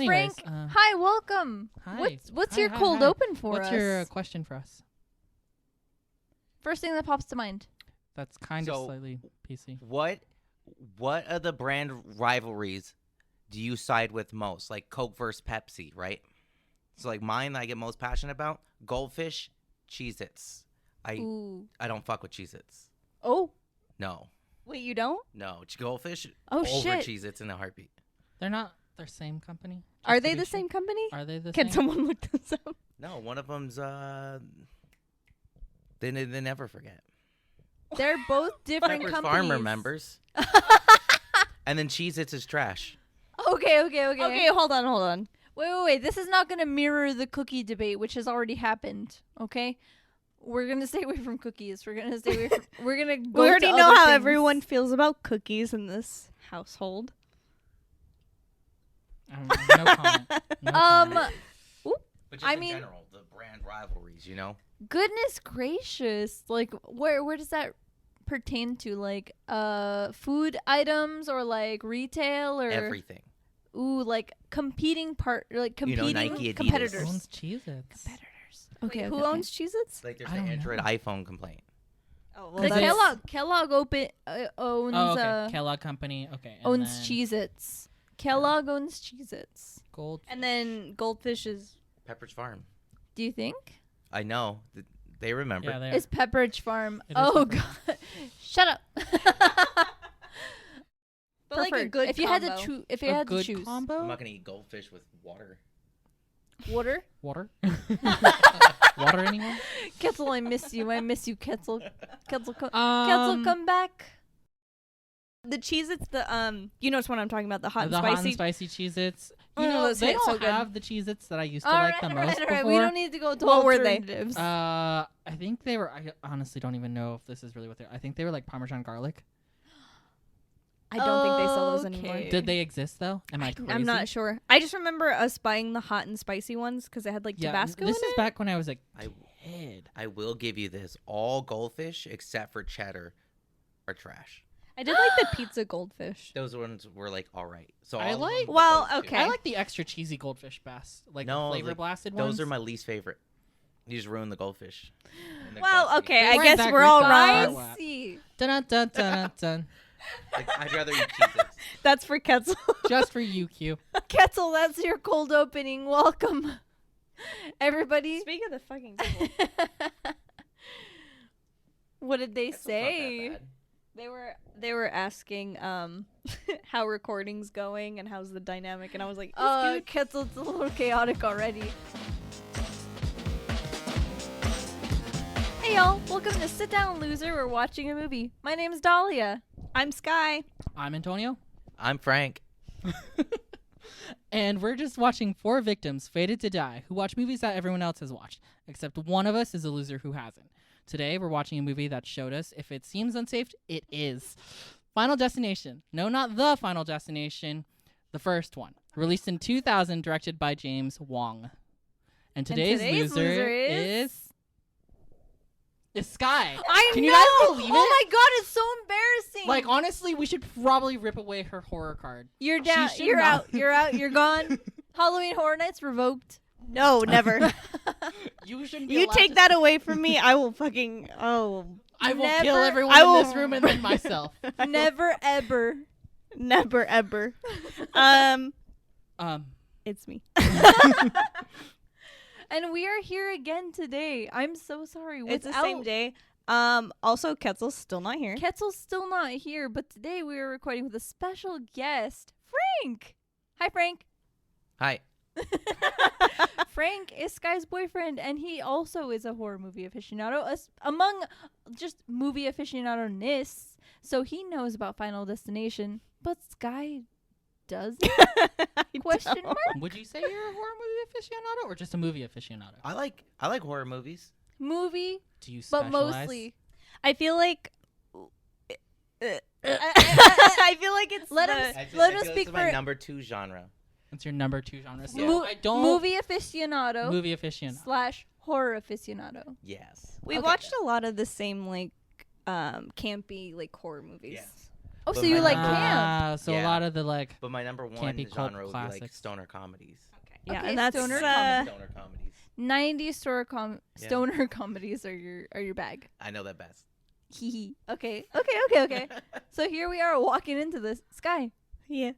Anyways, Frank, hi, welcome. Hi. What's Hi, your hi, cold hi. open for us? What's your question for us? First thing that pops to mind. That's kind of So, slightly PC. What of the brand rivalries do you side with most? Like Coke versus Pepsi, right? So like mine that I get most passionate about, Goldfish, Cheez-Its. Ooh. I don't fuck with Cheez-Its. Oh. No. Wait, you don't? No. Goldfish Oh, over shit. Cheez-Its in a heartbeat. They're not the same company. Are just to they be the sure. same company? Are they the Can same? someone look this up? No, one of them's they never forget. They're both different Pepper's companies. Farm remembers. And then Cheez-Its is trash. Okay. Okay, hold on. Wait. This is not going to mirror the cookie debate, which has already happened. Okay? We're going to stay away from cookies. We're going to stay away from... We're going to go We already to know other how things. everyone feels about cookies in this household. No comment. No comment. But just I in mean- general, the brand rivalries, you know? Goodness gracious. Like, where does that pertain to? Like, food items or, like, retail or... Everything. Ooh, like, competing Nike, Adidas. competitors. Owns Cheez-Its. Okay, Who owns Cheez-Its? Like there's I the don't know. Android iPhone complaint. Oh, The that's- Kellogg owns Oh, okay. Kellogg Company. Okay. and owns then Cheez-Its. Kellogg owns Cheez-Its. Gold. And then Goldfish is... Pepperidge Farm. Do you think? I know. They remember. Yeah, they It's Pepperidge Farm. It is Oh Pepperidge. god. Shut up. But like a Preferred. good if you had to combo. choose if you a had to good choose I'm combo. not gonna eat goldfish with water. water. Water. Water, anyone? Kettle, I miss you. I miss you, Kettle. Kettle, Kettle, Um, come back. The Cheez-Its, you know what I'm talking about, the hot and the spicy. hot and spicy Cheez-Its. You Oh, know, those they hit so don't good. have the Cheez-Its that I used to All like right, the all most right. before. We don't need to go to What were they? alternatives. I think they were. I honestly don't even know if this is really what they're. I think they were like Parmesan garlic. I don't think they sell those anymore. Okay. Did they exist though? Am I crazy? I'm not sure. I just remember us buying the hot and spicy ones because they had like Yeah, Tabasco this in is it. back when I was a I- kid. I will give you this. All goldfish except for cheddar are trash. I did like the pizza Goldfish. Those ones were like all right. So I all of like- them, but Well, those two. okay. I like the extra cheesy goldfish best, like No, the flavor like, blasted Those ones. are my least favorite. You just ruined the goldfish. And they're Well, crusty. okay, They I weren't guess that we're great all though. wrong. Wow. See. Dun dun dun dun. Like, I'd rather eat Cheez-Its. That's for Ketzel. Just for you, Q. Kettle, that's your cold opening. Welcome, everybody. Speak of the fucking devil. What did they It's not that say? bad. They were asking how recording's going and how's the dynamic, and I was like, it's good. Kettle's a little chaotic already. Hey y'all, welcome to Sit Down Loser. We're watching a movie. My name's Dahlia. I'm Skye. I'm Antonio, I'm Frank. and we're just watching 4 victims fated to die who watch movies that everyone else has watched, except one of us is a loser who hasn't. Today, we're watching a movie that showed us if it seems unsafe, it is. Final Destination. No, not the Final Destination. The first one. Released in 2000, directed by James Wong. And today's loser is Skye. I Can know. you guys believe Oh it? my god, it's so embarrassing. Like, honestly, we should probably rip away her horror card. you're down. should You're not. out. You're out. You're gone. Halloween Horror Nights revoked. No, never. You shouldn't be You allowed take to- that away from me, I will fucking I will Never- kill everyone I in will- this room and then myself. Never ever. never ever. It's me. And we are here again today. I'm so sorry. It's the Without- same day. Also, Ketzel's still not here. Ketzel's still not here, but today we are recording with a special guest, Frank. Hi, Frank. Hi. Frank is Skye's boyfriend, and he also is a horror movie aficionado, among just movie aficionado-ness. So he knows about Final Destination, but Skye doesn't? Question mark? Would you say you're a horror movie aficionado or just a movie aficionado? I like horror movies. Movie, Do you but specialize? mostly. I feel like. I feel like it's Let the- him I Let I us feel speak it's my for- number 2 genre. What's your number 2 genre? So Yeah. I don't movie aficionado movie aficionado. / horror aficionado. Yes. We Okay. watched a lot of the same like campy like horror movies. Yes. Oh, so But you my like number- camp? So a Yeah. lot of the like. But my number one Campy cult genre would be like classics. stoner comedies. Yeah, Okay, and that's stoner Stoner comedies. 90s Yeah. stoner comedies are your bag. I know that best. Hee okay. So here we are walking into this. Skye. yeah.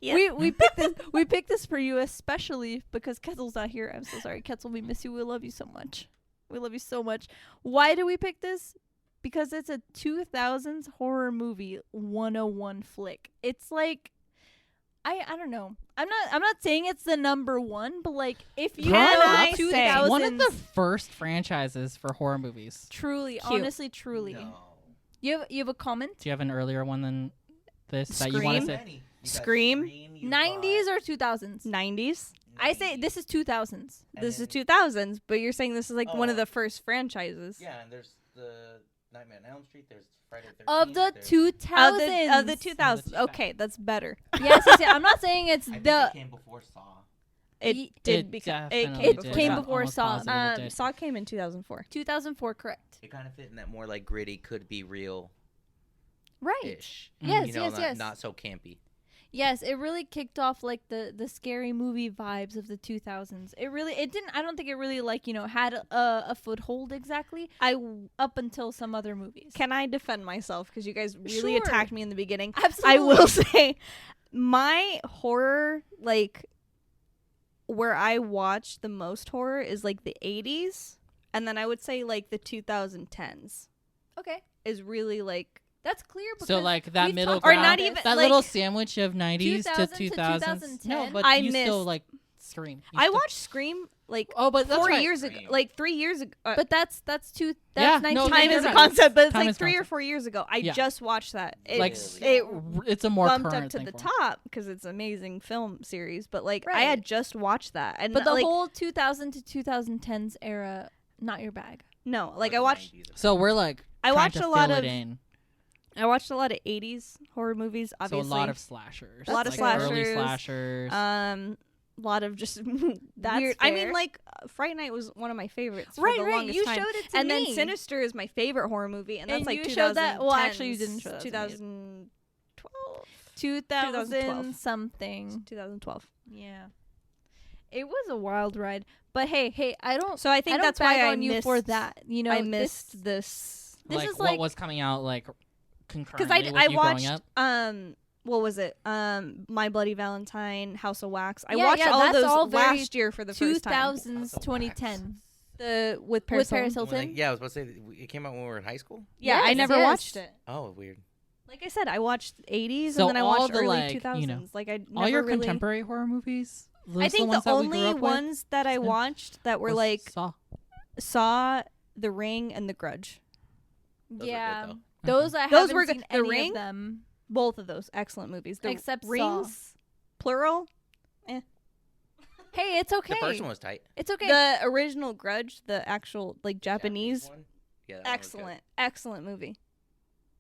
We picked this for you especially because Ketzel's not here. I'm so sorry, Ketzel. We miss you. We love you so much. We love you so much. Why do we pick this? Because it's a 2000s horror movie 101 flick. It's like I don't know. I'm not saying it's the number one, but like if you Growing know up, the 2000s, one of the first franchises for horror movies. truly, Cute. honestly, truly. No. You have a comment? Do you have an earlier one than this that you want to Scream? say? Many. You got Scream? you 90s got or 2000s? 90s. I say 90s. this is 2000s. And This is then- 2000s, but you're saying this is like one of Oh. the first franchises. Yeah, and there's the Nightmare on Elm Street. There's Friday the 13th. Of the there's- 2000s. Of the 2000s. 2000s. Okay, that's better. Yes. I'm not saying it's I think the it came before Saw. It It did become. It definitely came It before came Saw. before Almost Saw. positive it did. Saw came in 2004. 2004, correct? It kind of fit in that more like gritty, could be real Right. ish. Yes, You know, yes, not, yes. not so campy. Yes, it really kicked off like the scary movie vibes of the 2000s. It didn't. I don't think it really like had a foothold exactly up until some other movies. Can I defend myself because you guys really Sure. attacked me in the beginning? Absolutely. I will say my horror, like where I watched the most horror is like the 80s, and then I would say like the 2010s Okay, is really like that's clear. Because So like that we've middle talked ground, about not this. even- that like, little sandwich of 90s 2000 to to 2000s. No, 2010. but I you still missed- like Scream. You I still- watched Scream like Oh, but that's 4 right. years ago, Scream. like 3 years ago. But that's Yeah, 19. no, Time you're is a right. concept, but it's Time like is 3 or concept. 4 years ago. I Yeah. just watched that. It, Like it it's a more bumped current up to thing the for me. top because it's an amazing film series. But like I Right. had just watched that, and But the like whole 2000 to 2010s era, not your bag. no, like But I the watched 90s. So we're like I trying watched to a lot fill of it in. I watched a lot of 80s horror movies. Obviously, So a lot of slashers. A lot of like early slashers. slashers. a lot of just That's weird. I mean, fair. like Fright Night was one of my favorites Right, for the right. longest You time. showed it to And me. then Sinister is my favorite horror movie, and that's And like you 2010s. showed that- well, actually, you didn't show that to me. 2012. 2000 something. 2012. Yeah. It was a wild ride. But hey, I don't So I think I don't that's bag why I on you missed, for that. I missed this this like is what like- was coming out like because concurrently with I you growing watched up. what was it? My Bloody Valentine, House of Wax. I Yeah, watched yeah, all that's those all very last year for the first time. 2000s, House of 2010. The with With Paris Paris Hilton. Hilton. Yeah, I was about to say it came out when we were in high school. Yeah, I Yes, never yes. watched it. Oh, weird. Like I said, I watched 80s So and then I all watched the, early like, 2000s. you know, like I All never your really. contemporary horror movies. I think ones the that we grew only up with ones that I Yeah. watched that were was like Saw. Saw, The Ring, and The Grudge. Those were good, Yeah. though. Those I Those haven't were good. seen The any Ring? of them. Both of those excellent movies. The Except Saw. Rings, plural. Hey, it's okay. The first one was tight. It's okay. The original Grudge, the actual like Japanese, one? Yeah, that one was good. excellent movie.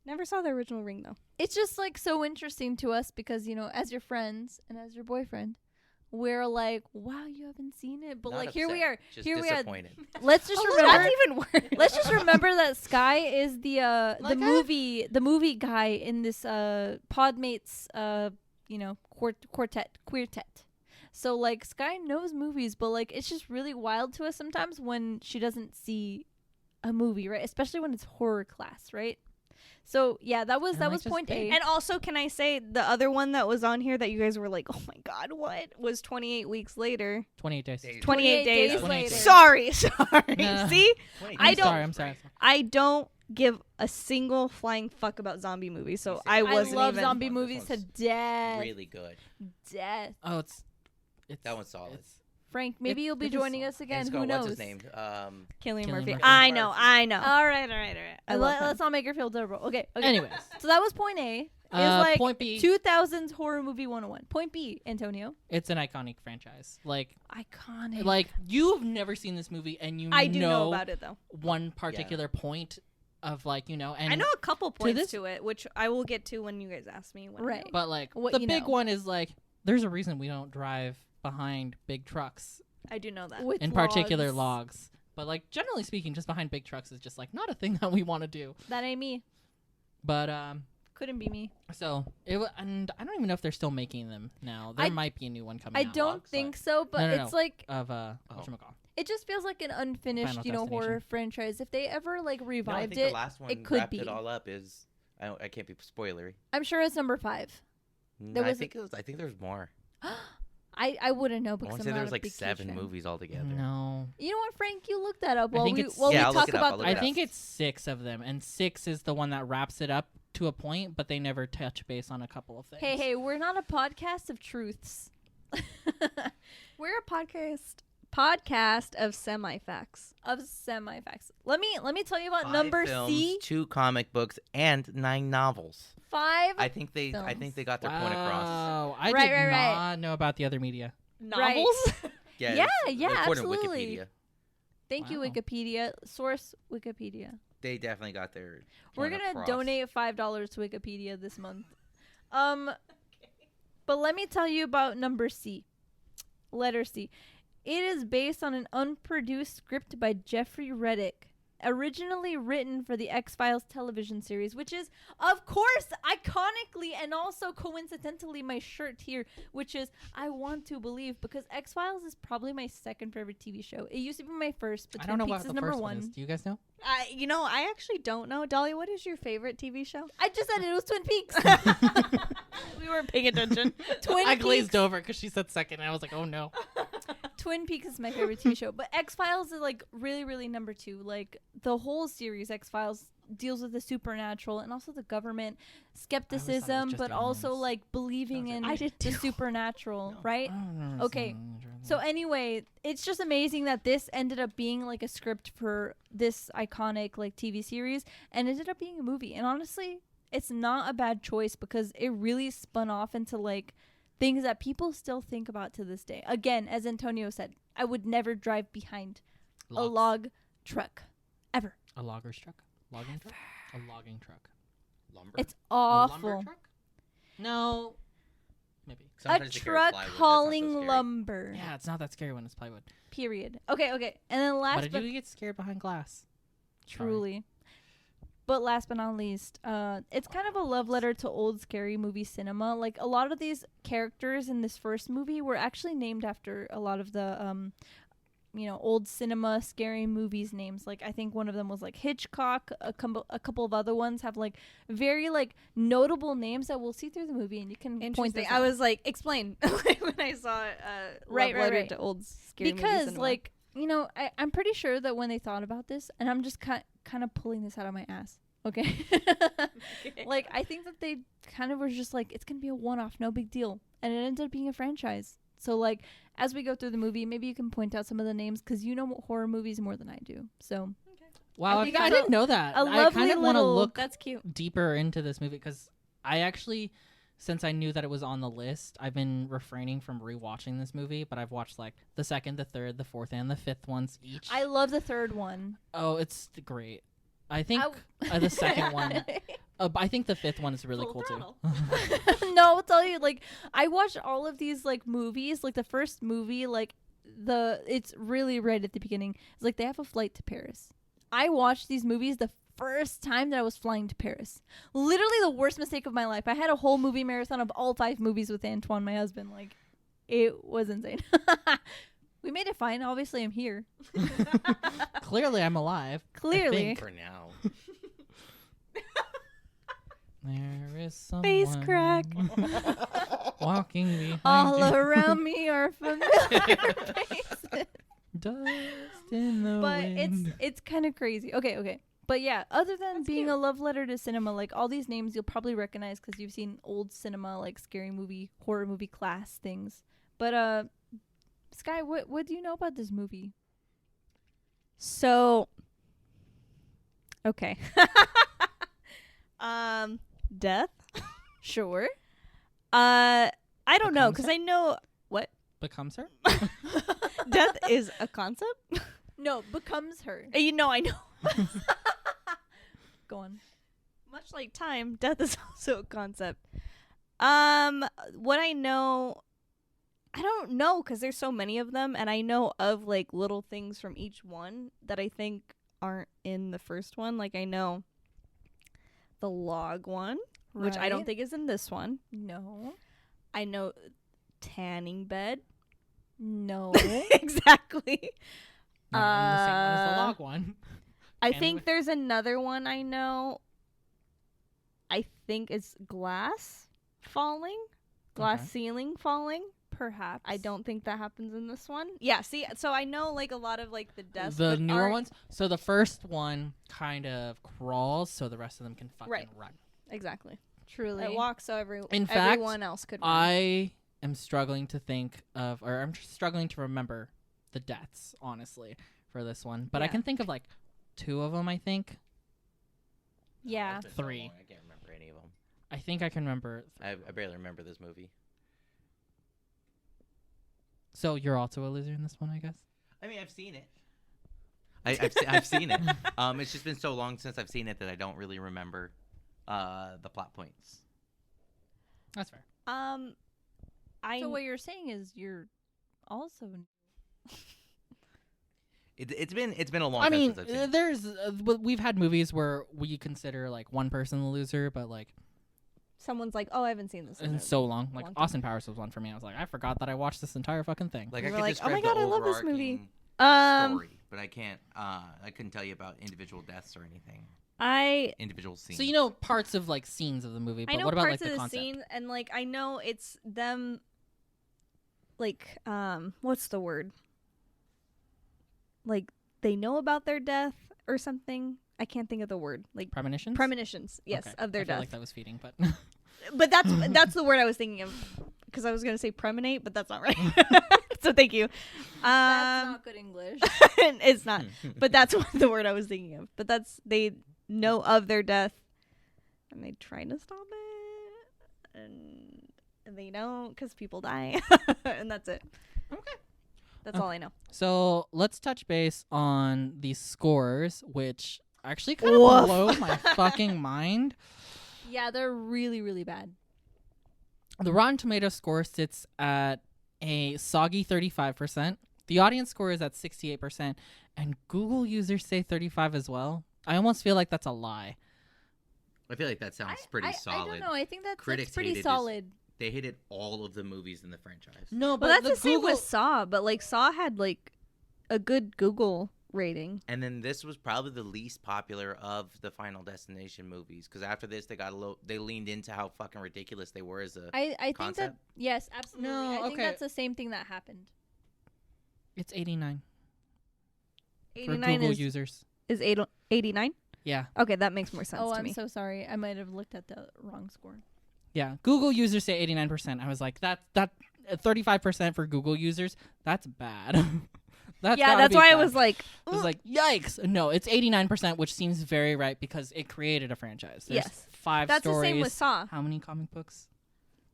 Never saw the original Ring though. It's just like so interesting to us because as your friends and as your boyfriend, we're like, wow, you haven't seen it, but Not like here we upset, are. Just Here we are. disappointed. Let's just Oh, remember. that's even worse. Let's just remember that Skye is the Like, the movie guy in this Podmates quartet. So like Skye knows movies, but like it's just really wild to us sometimes when she doesn't see a movie, right? Especially when it's horror class, right? So yeah, that was And, that like, was just point A. big. And also, can I say the other one that was on here that you guys were like, oh my god, what was 28 weeks later? 28 days. 28 days, days later. Sorry. No. See, I I'm don't- sorry. I'm sorry. I don't give a single flying fuck about zombie movies, so You say I that. I wasn't love even. zombie This movies to one's death. Really good. Death. Oh, it's That one's solid. it's- Frank, maybe you'll be it is joining solid. us again. And Who Scott, knows? What's his name? Killing Cillian Murphy. Murphy. I know. I know. All right. I love him. Let's not make her feel terrible. Okay. Anyways, So that was point A. Is like point B. 2000s horror movie 101. Point B, Antonio. It's an iconic franchise. Iconic. Like you've never seen this movie, and you I do know about it though. one particular point of and I know a couple points this- to it, which I will get to when you guys ask me. When I Right. know. But like What the you big know. one is like there's a reason we don't drive behind big trucks, I do know that. With in particular logs. But like generally speaking, just behind big trucks is just like not a thing that we want to do. That ain't me. But Couldn't be me. so and I don't even know if they're still making them now. There might be a new one coming I out. don't think so, but No, no, it's no. like Of whatchamacallit. it just feels like an unfinished, Final horror Destination. franchise. If they ever like No, I revived think it, the last one it could wrapped be. it all up. Is I can't be spoilery. I'm sure it's number 5. There I was think I think there's more. I wouldn't know I because want I'm to say not there a was like big 7 fan. movies altogether. No. You know what, Frank? You look that up I while think we it's- while Yeah, we I'll talk look it up, about I'll the look it I up. think it's 6 of them, and 6 is the one that wraps it up to a point, but they never touch base on a couple of things. Hey, we're not a podcast of truths. We're a podcast of semi-facts. Of semi-facts. Let me tell you about 5 number films, C. 2 comic books, and 9 novels. 5. I think they got their point across. Wow, I Right, did right, right. not know about the other media. Novels? Yeah, Yeah, it's- yeah, according to absolutely. Wikipedia, Thank you, Wow. Wikipedia. Source Wikipedia. they definitely got their. We're point gonna across. donate $5 to Wikipedia this month. But let me tell you about number C. Letter C. It is based on an unproduced script by Jeffrey Reddick, originally written for the X-Files television series, which is, of course, iconically and also coincidentally my shirt here, which is I want to believe, because X-Files is probably my second favorite TV show. It used to be my first, but I don't Twin know Peaks what is the number first 1. one is. Do you guys know? I actually don't know. Dolly, what is your favorite TV show? I just said it was Twin Peaks. We weren't paying attention. Twin I Peaks. glazed over because she said second, and I was like, oh no. Twin Peaks is my favorite TV show, but X-Files is like really, really number 2. Like the whole series, X-Files deals with the supernatural and also the government skepticism, just but also aliens. like believing in I did the too. supernatural, No. right? Okay. So anyway, it's just amazing that this ended up being like a script for this iconic like TV series and ended up being a movie. And honestly, it's not a bad choice because it really spun off into like things that people still think about to this day. Again, as Antonio said, I would never drive behind a log truck ever. A logger's truck? Logging truck? A logging truck. Lumber. It's A lumber awful. truck? No. Maybe. Sometimes A they carry truck plywood, that's not so hauling scary. lumber. Yeah, it's not that scary when it's plywood. Period. Okay. And then But last I do get scared behind glass. Sorry. truly. But last but not least, it's kind of a love letter to old scary movie cinema. Like a lot of these characters in this first movie were actually named after a lot of the old cinema scary movies names. Like I think one of them was like Hitchcock. A couple of other ones have like very like notable names that we'll see through the movie, and you can point Interesting. this I out. was like, explain when I saw Right, Love Letter right. to Old Scary Movie because Cinema. like I'm pretty sure that when they thought about this, and I'm just kind of pulling this out of my ass, okay? Like I think that they kind of were just like, it's gonna be a one-off, no big deal, and it ended up being a franchise. So like as we go through the movie, maybe you can point out some of the names because you know horror movies more than I do. So Wow, I I, think I it's didn't know that. a I lovely kind of want to little- look that's cute. deeper into this movie because I actually, since I knew that it was on the list, I've been refraining from rewatching this movie, but I've watched like the second, the third, the fourth, and the fifth ones each. I love the third one. Oh, it's great. I think the second one. I think the fifth one is really Full cool throttle. too. No, I'll tell you, like I watched all of these like movies. Like the first movie, like it's really right at the beginning. It's like they have a flight to Paris. I watched these movies the first time that I was flying to Paris. Literally the worst mistake of my life. I had a whole movie marathon of all 5 movies with Antoine, my husband. Like it was insane. We made it fine. Obviously, I'm here. Clearly, I'm alive. Clearly. For now. There is someone Face crack. walking behind All you. around me are familiar faces. Dust in the But wind. it's kind of crazy. Okay. But yeah, other than That's being cute. a love letter to cinema, like all these names you'll probably recognize because you've seen old cinema, like scary movie, horror movie class things. But Skye, what do you know about this movie? So, okay. Death. Sure. I don't know Becomes because her? I know what Becomes her? death is a concept. No, becomes her. I know. Go on. Much like time, death is also a concept. What I know, I don't know because there's so many of them, and I know of like little things from each one that I think aren't in the first one. Like I know, the log one, which I don't Right. think is in this one. No. I know tanning bed. No. Exactly. Not on the same one as the Uh, log one. I Tanning think bed. there's another one I know. I think it's glass falling. Glass Okay. ceiling falling. Perhaps. I don't think that happens in this one. Yeah, see, so I know like a lot of like the deaths. The but newer aren't- ones. So the first one kind of crawls, so the rest of them can fucking Right. run. Exactly. Truly. It walks so In fact, everyone else could run. I am struggling to think of, or I'm struggling to remember the deaths, honestly, for this one. But I Yeah. can think of like 2 of them, I think. Yeah. It's been so 3. long, I can't remember any of them. I think I can remember. I barely remember this movie. So you're also a loser in this one, I guess? I mean, I've seen it. I've seen it. It's just been so long since I've seen it that I don't really remember the plot points. That's fair. I So what you're saying is you're also It's been a long I time mean, since I've seen it. there's we've had movies where we consider like one person the loser, but like someone's like, oh, I haven't seen this. in so long. Like long time. Austin Powers was one for me. I was like, I forgot that I watched this entire fucking thing. Like You I were could like, oh my describe God, the I love this movie. overarching story, but I can't. I couldn't tell you about individual deaths or anything. I Individual scenes. So you know parts of like scenes of the movie, but know what about parts like the of the concept? scene, and like I know it's them. Like, what's the word? Like they know about their death or something. I can't think of the word. Like Premonitions? premonitions, yes, Okay. of their I feel death. like that was feeding, but But that's the word I was thinking of, because I was gonna say premonate, but that's not right. So thank you. That's not good English. It's not, but that's the word I was thinking of. But that's they know of their death, and they try to stop it, and they don't because people die, and that's it. Okay. That's all I know. So let's touch base on the scores, which actually kind of Woof. blow my fucking mind. Yeah, they're really, really bad. The Rotten Tomatoes score sits at a soggy 35%. The audience score is at 68%, and Google users say 35 as well. I almost feel like that's a lie. I feel like that sounds pretty I solid. don't know. I think that's Critics pretty hated this. solid. They hated all of the movies in the franchise. No, But that's the same with Saw. But like Saw had like a good Google rating. And then this was probably the least popular of the Final Destination movies, because after this they leaned into how fucking ridiculous they were as a I think that concept. yes, absolutely. No, I think okay. that's the same thing that happened. It's 89 for 89 Google users. is 89. Yeah. Okay, that makes more sense Oh, to I'm me. so sorry. I might have looked at the wrong score. Yeah. Google users say 89%. I was like, that 35% for Google users, that's bad. That's Yeah, gotta that's be why I bad. was like, I was like, yikes. No, it's 89%, which seems very right because it created a franchise. There's Yes. 5 that's stories. the same with Saw. How many comic books?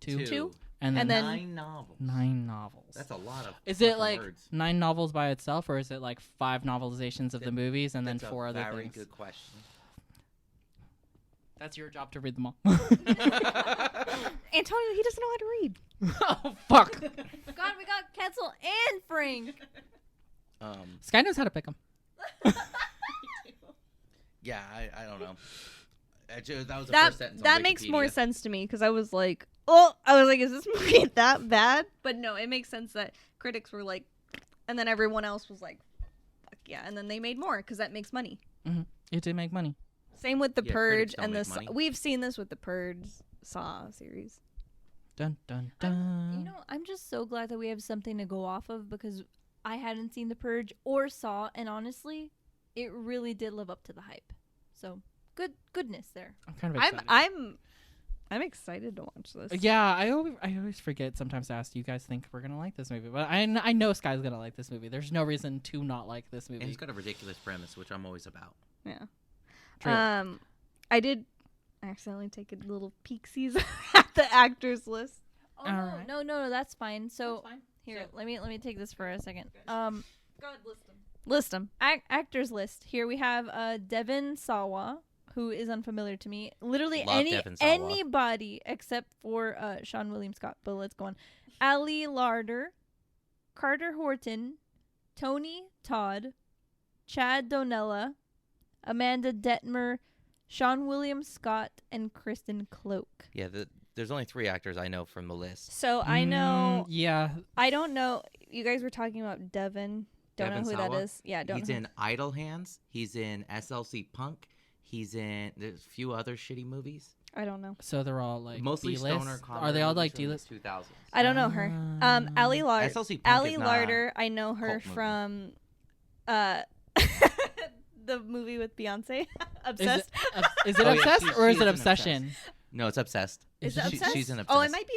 Two. Two? And then, And then- 9 novels. 9 novels. That's a lot of. Is it fucking like words. 9 novels by itself, or is it like 5 novelizations of the That- movies and then That's 4 a other very things? good question. That's your job to read them all. Antonio, he doesn't know how to read. Oh, fuck. God, we got Ketzel and Frank. Skye knows how to pick them. Yeah, I don't know. That was the That first sentence on that makes more Wikipedia. sense to me because I was like, is this movie that bad? But no, it makes sense that critics were like, and then everyone else was like, fuck yeah, and then they made more because that makes money. It did make money. Same with the Yeah, Purge critics don't and the make money. we've seen this with the Purge Saw series. Dun, dun, dun. You know, I'm just so glad that we have something to go off of because I hadn't seen The Purge or Saw, and honestly, it really did live up to the hype. So goodness there. I'm kind of I'm excited. I'm excited to watch this. Yeah, I always forget sometimes to ask, do you guys think we're going to like this movie? But I know Skye's going to like this movie. There's no reason to not like this And movie. he's got a ridiculous premise, which I'm always about. Yeah. True. I did accidentally take a little peeksies at the actors list. Oh Alright. no, that's fine. So That's fine. here, let me take this for a second. Go ahead, list them. List them. Actors list. Here we have Devin Sawa, who is unfamiliar to me. Literally Love Devin Sawa. anybody except for Sean William Scott. But let's go on. Ali Larder, Carter Horton, Tony Todd, Chad Donella, Amanda Detmer, Sean William Scott and Kristen Cloak. Yeah, there's only 3 actors I know from the list. So I know. Yeah. I don't know. You guys were talking about Devin. Don't Devin know who Sawa? that is. Yeah, don't He's know. in Idle Hands. He's in SLC Punk. There's a few other shitty movies. I don't know. So they're all like Mostly D-list? stoner comedy. Are they all movies like from the D-list? 2000s. I don't know her. Ali SLC Punk is not Larder. I know her cult movie. from the movie with Beyonce. Obsessed. Is it Oh, yeah, Obsessed she or is is it in Obsession? No, it's Obsessed. Is it She- Obsessed? She's in Oh, Obsessed. it might be.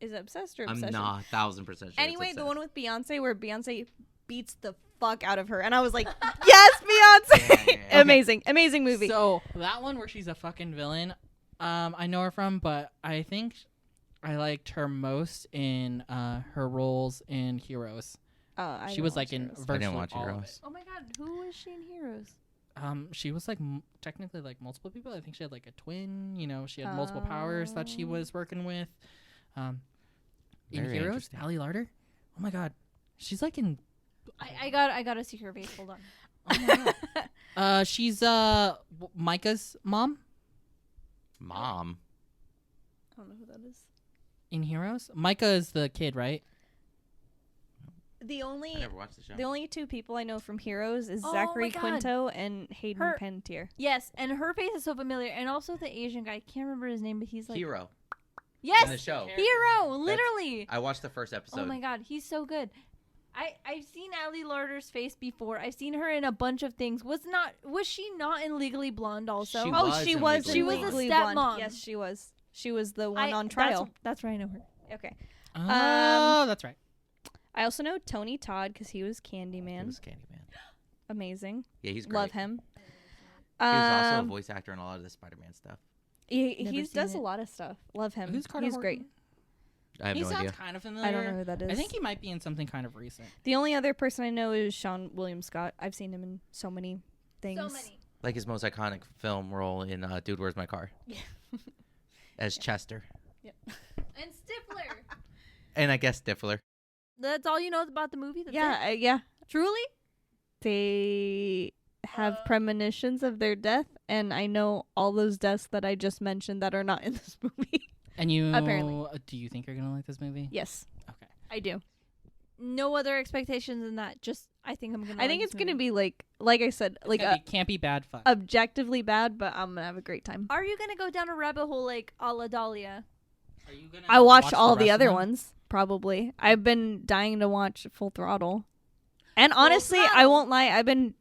Is it Obsessed or I'm Obsession? not 1,000% sure. it's Anyway, the Obsessed. one with Beyonce where Beyonce beats the fuck out of her, and I was like, yes, Beyonce. Yeah. Amazing movie. So that one where she's a fucking villain, I know her from, but I think I liked her most in her roles in Heroes. I She was like in Heroes. virtually watch all of Heroes. it. Oh my god, who was she in Heroes? She was like technically like multiple people. I think she had like a twin. You know, she had multiple powers that she was working with. In Very Heroes, interesting. Ali Larder. Oh my god, she's like in. I gotta see her face. Hold on. Oh my god. She's Micah's mom Mom. I don't know who that is. in Heroes. Micah is the kid, right? The I only never watched the show. the only 2 people I know from Heroes is Oh Zachary my God. Quinto and Hayden Her- Panettiere. Yes, and her face is so familiar, and also the Asian guy. I can't remember his name, but he's like Hero. in the yes, show. hero, literally. I watched the first episode. Oh my god, he's so good. I've seen Ali Larder's face before. I've seen her in a bunch of things. Was she not in Legally Blonde also? She Oh, was she in was. Legally She was was a Legally stepmom. Blonde. Yes, she was. She was the one on trial. That's where I know her. Okay. Oh, that's right. I also know Tony Todd because he was He Candyman. was Candyman. Amazing. Yeah, he's great. Love him. He was also a voice actor in a lot of the Spider-Man stuff. He Never does seen a it. lot of stuff. Love him. Who's Carter He's Horton? great. I have He no sounds idea. kind of familiar. I don't know who that is. I think he might be in something kind of recent. The only other person I know is Sean William Scott. I've seen him in so many things. So many. Like his most iconic film role in Dude, Where's My Car? Yeah. As Chester. And Stifler. And I guess Stifler. That's all you know about the movie? That's Yeah, it? yeah. Truly? They have premonitions of their death, and I know all those deaths that I just mentioned that are not in this movie. And you Apparently. do you think you're gonna like this movie? Yes, Okay. I do. No other expectations than that. Just, I think I'm gonna I think like it's this gonna movie. be like I said, like Can't be bad fun. objectively bad, but I'm gonna have a great time. Are you gonna go down a rabbit hole like a la Dahlia? Are you gonna I watched watch all the rest of other them? ones, probably. I've been dying to watch Full Throttle. And honestly, I Throttle. won't lie, I've been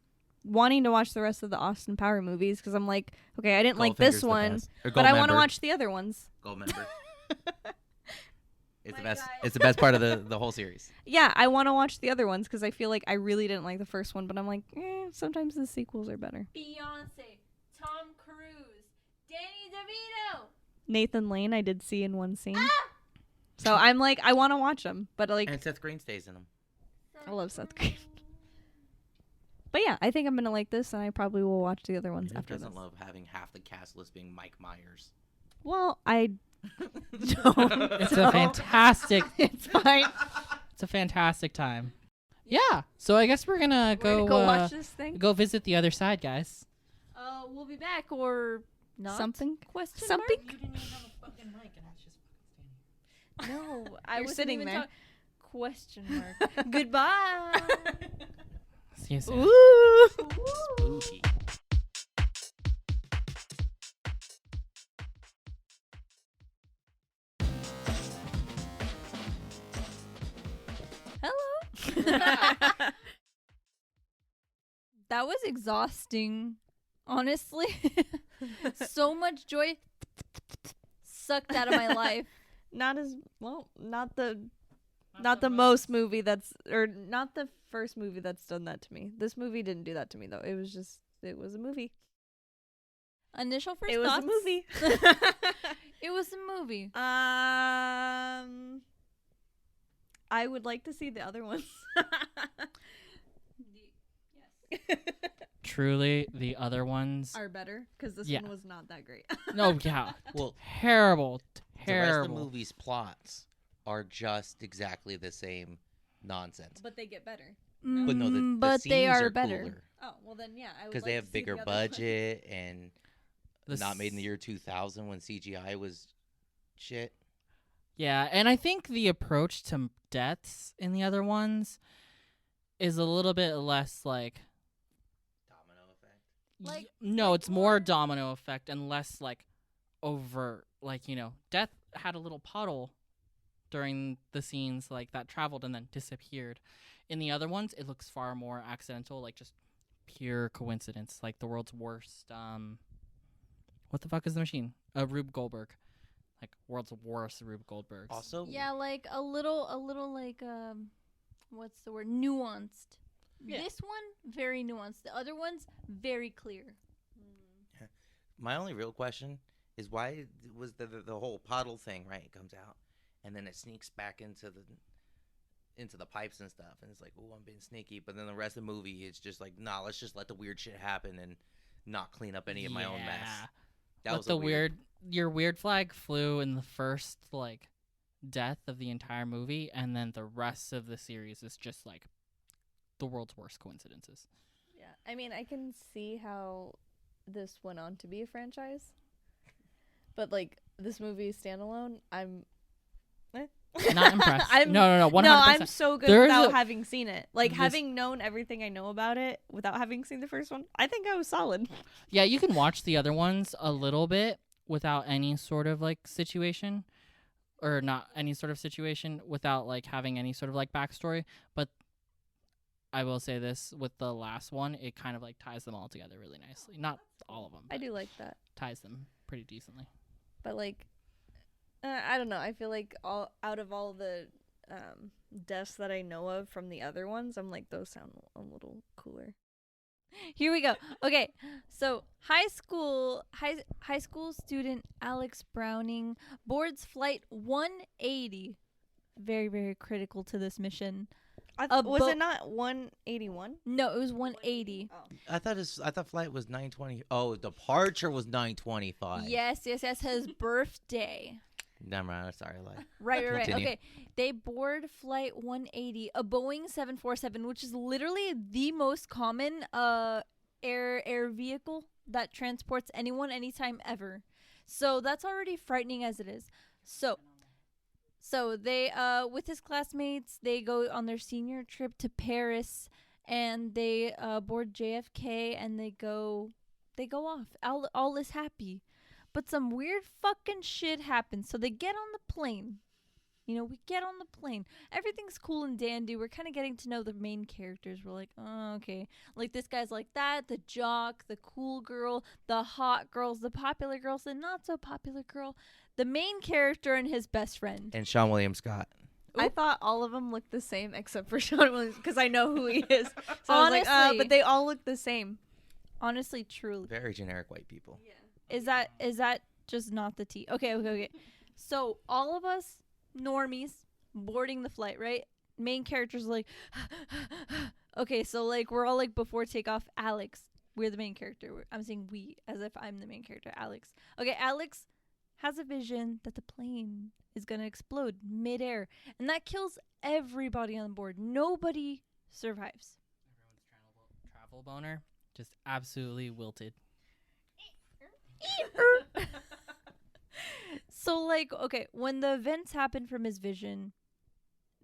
wanting to watch the rest of the Austin Power movies because I'm like, okay, I didn't like this Goldfinger's the one, best. Or but I want to Goldmember. watch the other ones. Goldmember. It's the My best. guy. It's the best part of the whole series. Yeah, I want to watch the other ones because I feel like I really didn't like the first one, but I'm like, sometimes the sequels are better. Beyonce, Tom Cruise, Danny DeVito. Nathan Lane, I did see in one scene. So I'm like, I want to watch them, but like, And Seth Green stays in them. I love Seth Green. But yeah, I think I'm gonna like this, and I probably will watch the other ones Who after doesn't this. love having half the cast list being Mike Myers? Well, I don't. It's a fantastic. It's fine. It's a fantastic time. Yeah. So I guess we're gonna We're go gonna go watch this thing. go visit the other side, guys. We'll be back or not? Something. Question Something. You didn't even have a fucking mic, and I was just mark? No, I You're wasn't sitting even there. question mark. Goodbye. See you soon. Ooh. Spooky. Hello. That was exhausting. Honestly, so much joy sucked out of my life. Not as well. Not the most movie that's, or not the first movie that's done that to me. This movie didn't do that to me though. It was a movie. Initial first It was thoughts? a movie. It was a movie. I would like to see the other ones. Truly, the other ones. Are better because this Yeah. one was not that great. No, yeah. Well, Terrible. the rest of Terrible. the movie's plots are just exactly the same nonsense. But they get better. But no, the but scenes they are are better. cooler Oh well, then yeah, I would because like they to have see the bigger other one. budget and Not made in the year 2000 when CGI was shit. Yeah, and I think the approach to deaths in the other ones is a little bit less like Domino effect. Like- no, like it's more more- domino effect and less like overt. Like, death had a little puddle during the scenes like that traveled and then disappeared. In the other ones, it looks far more accidental, like just pure coincidence, like the world's worst. What the fuck is the machine? Rube Goldberg, like world's worst Rube Goldbergs. Also, Yeah, like a little like what's the word? Nuanced. Yeah. This one very nuanced. The other one's very clear. my only real question is why was the whole puddle thing, right? It comes out and then it sneaks back into the pipes and stuff, and it's like, oh, I'm being sneaky. But then the rest of the movie, it's just like, nah, let's just let the weird shit happen and not clean up any of my own mess. That But was the a weird. your weird flag flew in the first like death of the entire movie, and then the rest of the series is just like the world's worst coincidences. Yeah, I mean, I can see how this went on to be a franchise, but like this movie standalone, I'm Not impressed. I'm, no, 100%. No, I'm so good There is without a- having seen it. Like this- having known everything I know about it without having seen the first one, I think I was solid. Yeah, you can watch the other ones a little bit without any sort of like situation, or not any sort of situation without like having any sort of like backstory. But I will say this, with the last one, it kind of like ties them all together really nicely. Not all of them, I but do like that, ties them pretty decently. but like, I don't know. I feel like out of all the deaths that I know of from the other ones, I'm like, those sound a little cooler. Here we go. Okay, so high school student Alex Browning boards flight 180. Very, very critical to this mission. Was bo- it not 181? No, it was 180. I thought flight was 9:20. Oh, departure was 9:25. Yes, his birthday. Never mind. Sorry, lie. Right. Continue. Okay, they board flight 180, a Boeing 747, which is literally the most common air vehicle that transports anyone anytime ever. So that's already frightening as it is. So they with his classmates, they go on their senior trip to Paris, and they board JFK, and they go off. All is happy. But some weird fucking shit happens. So they get on the plane. We get on the plane. Everything's cool and dandy. We're kind of getting to know the main characters. We're like, oh, okay. Like, this guy's like that, the jock, the cool girl, the hot girls, the popular girls, the not so popular girl, the main character, and his best friend. And Sean William Scott. I thought all of them looked the same except for Sean Williams because I know who he is. So I was like, Honestly. but they all look the same. Honestly, truly. Very generic white people. Is that just not the tea? Okay. So all of us normies boarding the flight, right? Main character's like, okay, so like we're all like before takeoff. Alex, we're the main character. I'm saying we as if I'm the main character. Alex. Okay, Alex has a vision that the plane is gonna explode midair, and that kills everybody on board. Nobody survives. Everyone's travel boner just absolutely wilted. So like, okay, when the events happen from his vision,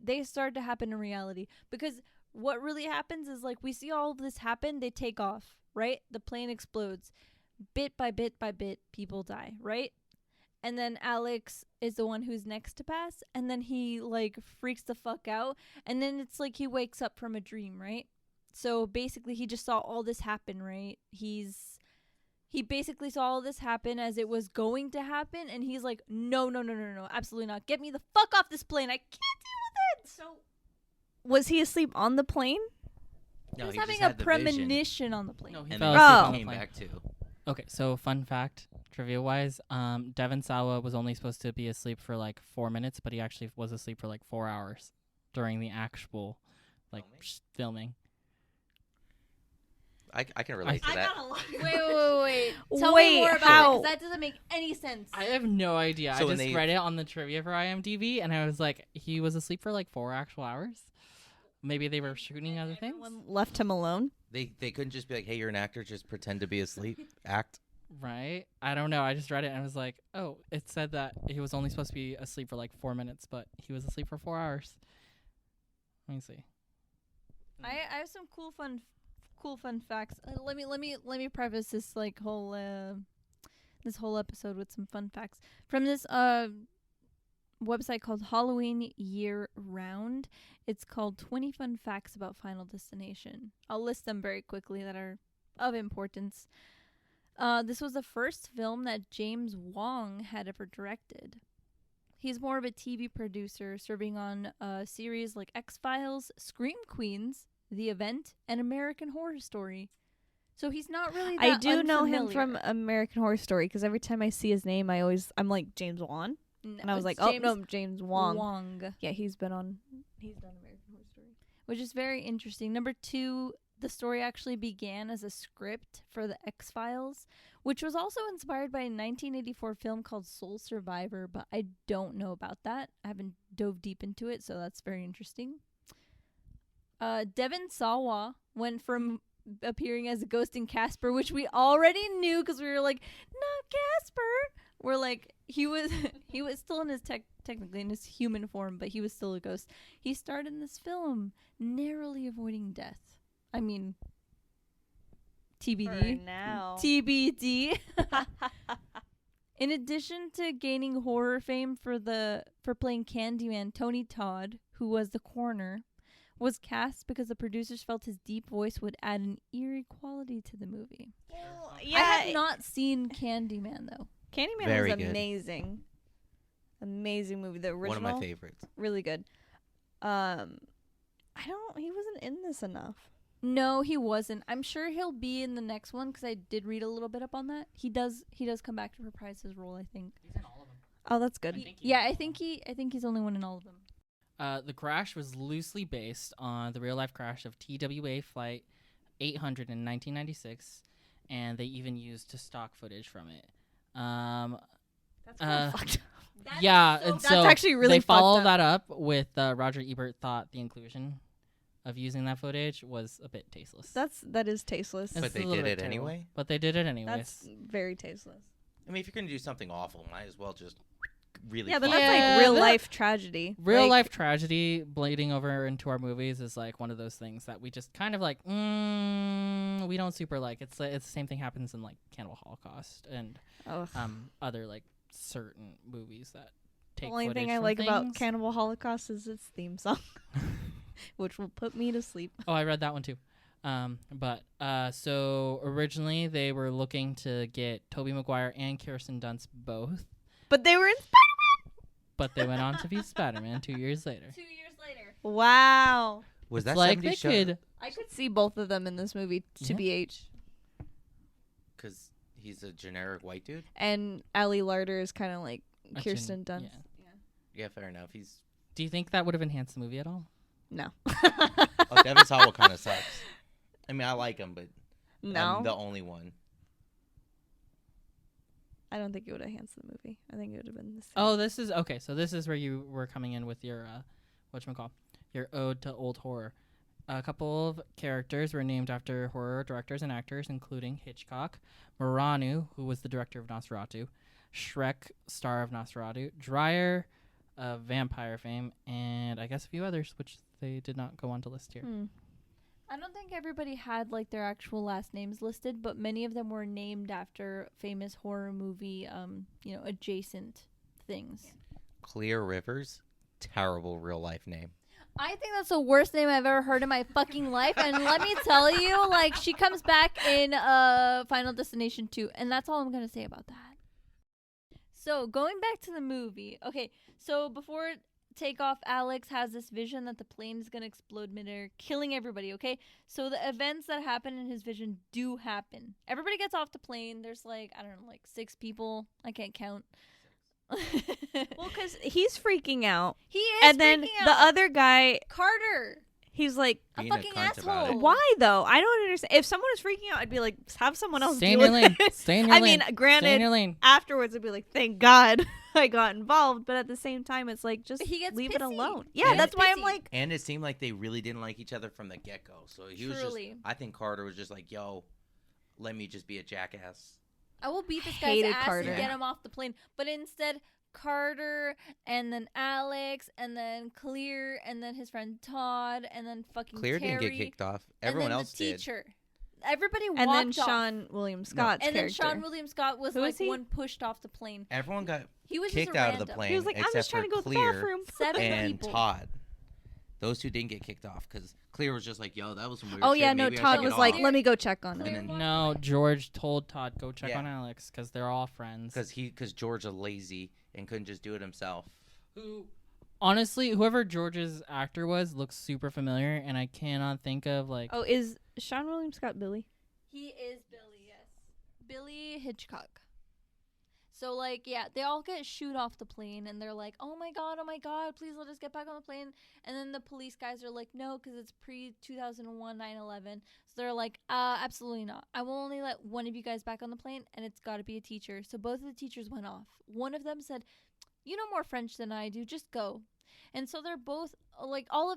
they start to happen in reality, because what really happens is like we see all of this happen, they take off, right? The plane explodes. Bit by bit by bit, people die, right? And then Alex is the one who's next to pass, and then he like freaks the fuck out, and then it's like he wakes up from a dream, right? So basically he just saw all this happen, right? He basically saw all this happen as it was going to happen, and he's like, no, absolutely not. Get me the fuck off this plane. I can't deal with it. So, was he asleep on the plane? No, he was he having just a had the vision. premonition on the plane. No, he And fell then asleep Oh. on the came plane. back too. Okay, so fun fact, trivia-wise, Devon Sawa was only supposed to be asleep for like 4 minutes, but he actually was asleep for like 4 hours during the actual like filming. I can relate to that. Wait. Tell Wait, me more about how? it, 'cause that doesn't make any sense. I have no idea. So I when just they- read it on the trivia for IMDb, and I was like, he was asleep for like 4 actual hours. Maybe they were shooting other things. Everyone left him alone. They couldn't just be like, hey, you're an actor, just pretend to be asleep, act. Right? I don't know. I just read it and I was like, oh, it said that he was only supposed to be asleep for like 4 minutes, but he was asleep for 4 hours. Let me see. I have some cool fun facts. Let me preface this like whole this whole episode with some fun facts from this website called Halloween Year Round. It's called 20 Fun Facts About Final Destination. I'll list them very quickly that are of importance. This was the first film that James Wong had ever directed. He's more of a TV producer, serving on series like X-Files, Scream Queens, The Event, and American Horror Story. So he's not really that I do know him unfamiliar. from American Horror Story because every time I see his name, I'm like James Wan, and I was like, James Wong. Yeah, he's done American Horror Story, which is very interesting. Number 2, the story actually began as a script for the X-Files, which was also inspired by a 1984 film called Soul Survivor, but I don't know about that. I haven't dove deep into it, so that's very interesting. Devon Sawa went from appearing as a ghost in Casper, which we already knew because we were like, not Casper. We're like, he was still in his technically in his human form, but he was still a ghost. He starred in this film, narrowly avoiding death. I mean, TBD. For now. TBD. In addition to gaining horror fame for playing Candyman, Tony Todd, who was the coroner, was cast because the producers felt his deep voice would add an eerie quality to the movie. Well, I have not seen Candyman though. Candyman Very was good. amazing. Amazing movie. The original. One of my favorites. Really good. He wasn't in this enough. No, he wasn't. I'm sure he'll be in the next one because I did read a little bit up on that. He does come back to reprise his role, I think. He's in all of them. Oh, that's good. I think he's the only one in all of them. The crash was loosely based on the real-life crash of TWA Flight 800 in 1996, and they even used stock footage from it. That's kind of fucked up. Yeah, and That's so actually really they fucked followed up. that up with Roger Ebert thought the inclusion of using that footage was a bit tasteless. That is tasteless. It's But a they little did bit it terrible. anyway? But they did it anyways. That's very tasteless. I mean, if you're going to do something awful, might as well just really Yeah, but fuck that's it. Yeah, like real that- life tragedy. Real Like, life tragedy bleeding over into our movies is like one of those things that we just kind of like, we don't super like. It's the same thing happens in like Cannibal Holocaust and ugh. other like certain movies that take The only thing footage I from like about things. Cannibal Holocaust is its theme song, which will put me to sleep. Oh, I read that one too. So originally they were looking to get Tobey Maguire and Kirsten Dunst both, But they were in but they went on to be Spider-Man 2 years later. 2 years later. Wow. Was It's that like 70s they show? could. I could see both of them in this movie, Yeah. TBH. Because he's a generic white dude? And Ali Larder is kind of like Kirsten Yeah. Dunst. Yeah, fair enough. He's... Do you think that would have enhanced the movie at all? No. Oh, Devin Sawa kind of sucks. I mean, I like him, but No. I'm the only one. I don't think it would have enhanced the movie. I think it would have been the same. Oh, this is okay. So this is where you were coming in with your whatchamacall, your ode to old horror. A couple of characters were named after horror directors and actors, including Hitchcock, Muranu, who was the director of Nosferatu, Shrek, star of Nosferatu, Dreyer, vampire fame, and I guess a few others, which they did not go on to list here. Hmm. I don't think everybody had like their actual last names listed, but many of them were named after famous horror movie, adjacent things. Clear Rivers, terrible real life name. I think that's the worst name I've ever heard in my fucking life. And let me tell you, like, she comes back in Final Destination 2, and that's all I'm going to say about that. So, going back to the movie. Okay, so before takeoff, Alex has this vision that the plane is going to explode midair, killing everybody, okay? So, the events that happen in his vision do happen. Everybody gets off the plane. There's, like, I don't know, like 6 people. I can't count. Well, because he's freaking out. He is And then freaking the out. other guy, Carter. he's like, A Being a fucking cunt about asshole. it. why though? I don't understand. If someone was freaking out, I'd be like, have someone else Stay in deal your with lane. it. Stay in your I lane. mean, Stay in granted, your lane. afterwards I'd be like, thank God I got involved. But at the same time, it's like, just But he gets leave it pissy. alone. He Yeah, gets that's why I'm pissy. like, And it seemed like they really didn't like each other from the get-go. So he was just... Truly. I think Carter was just like, yo, let me just be a jackass. I will beat this guy's hated ass Carter. and get him off the plane. But instead, Carter and then Alex and then Clear and then his friend Todd and then fucking Clear Terry, didn't get kicked off. Everyone and then else the did. teacher. Everybody And then walked off. Sean William Scott's And then character. Sean William Scott was Who like is he? one pushed off the plane. Everyone got He was kicked just a out of the random. plane He was like, I'm except just trying for to go to the Clear bathroom. 7 and people. Todd. Those two didn't get kicked off because Clear was just like, "Yo, that was some weird Oh shit. yeah, no. Maybe I Todd should was get like, off." let me go check on Clear him. walked No, away. George told Todd go check Yeah. on Alex because they're all friends. because George is lazy and couldn't just do it himself. Who, honestly, whoever George's actor was looks super familiar, and I cannot think of like. Oh, is Sean William Scott Billy? He is Billy, yes. Billy Hitchcock. So, like, yeah, they all get shoot off the plane, and they're like, oh my god, please let us get back on the plane. And then the police guys are like, no, because it's pre-2001 9/11. So they're like, absolutely not. I will only let one of you guys back on the plane, and it's got to be a teacher. So both of the teachers went off. One of them said, you know more French than I do, just go. And so they're both, like, all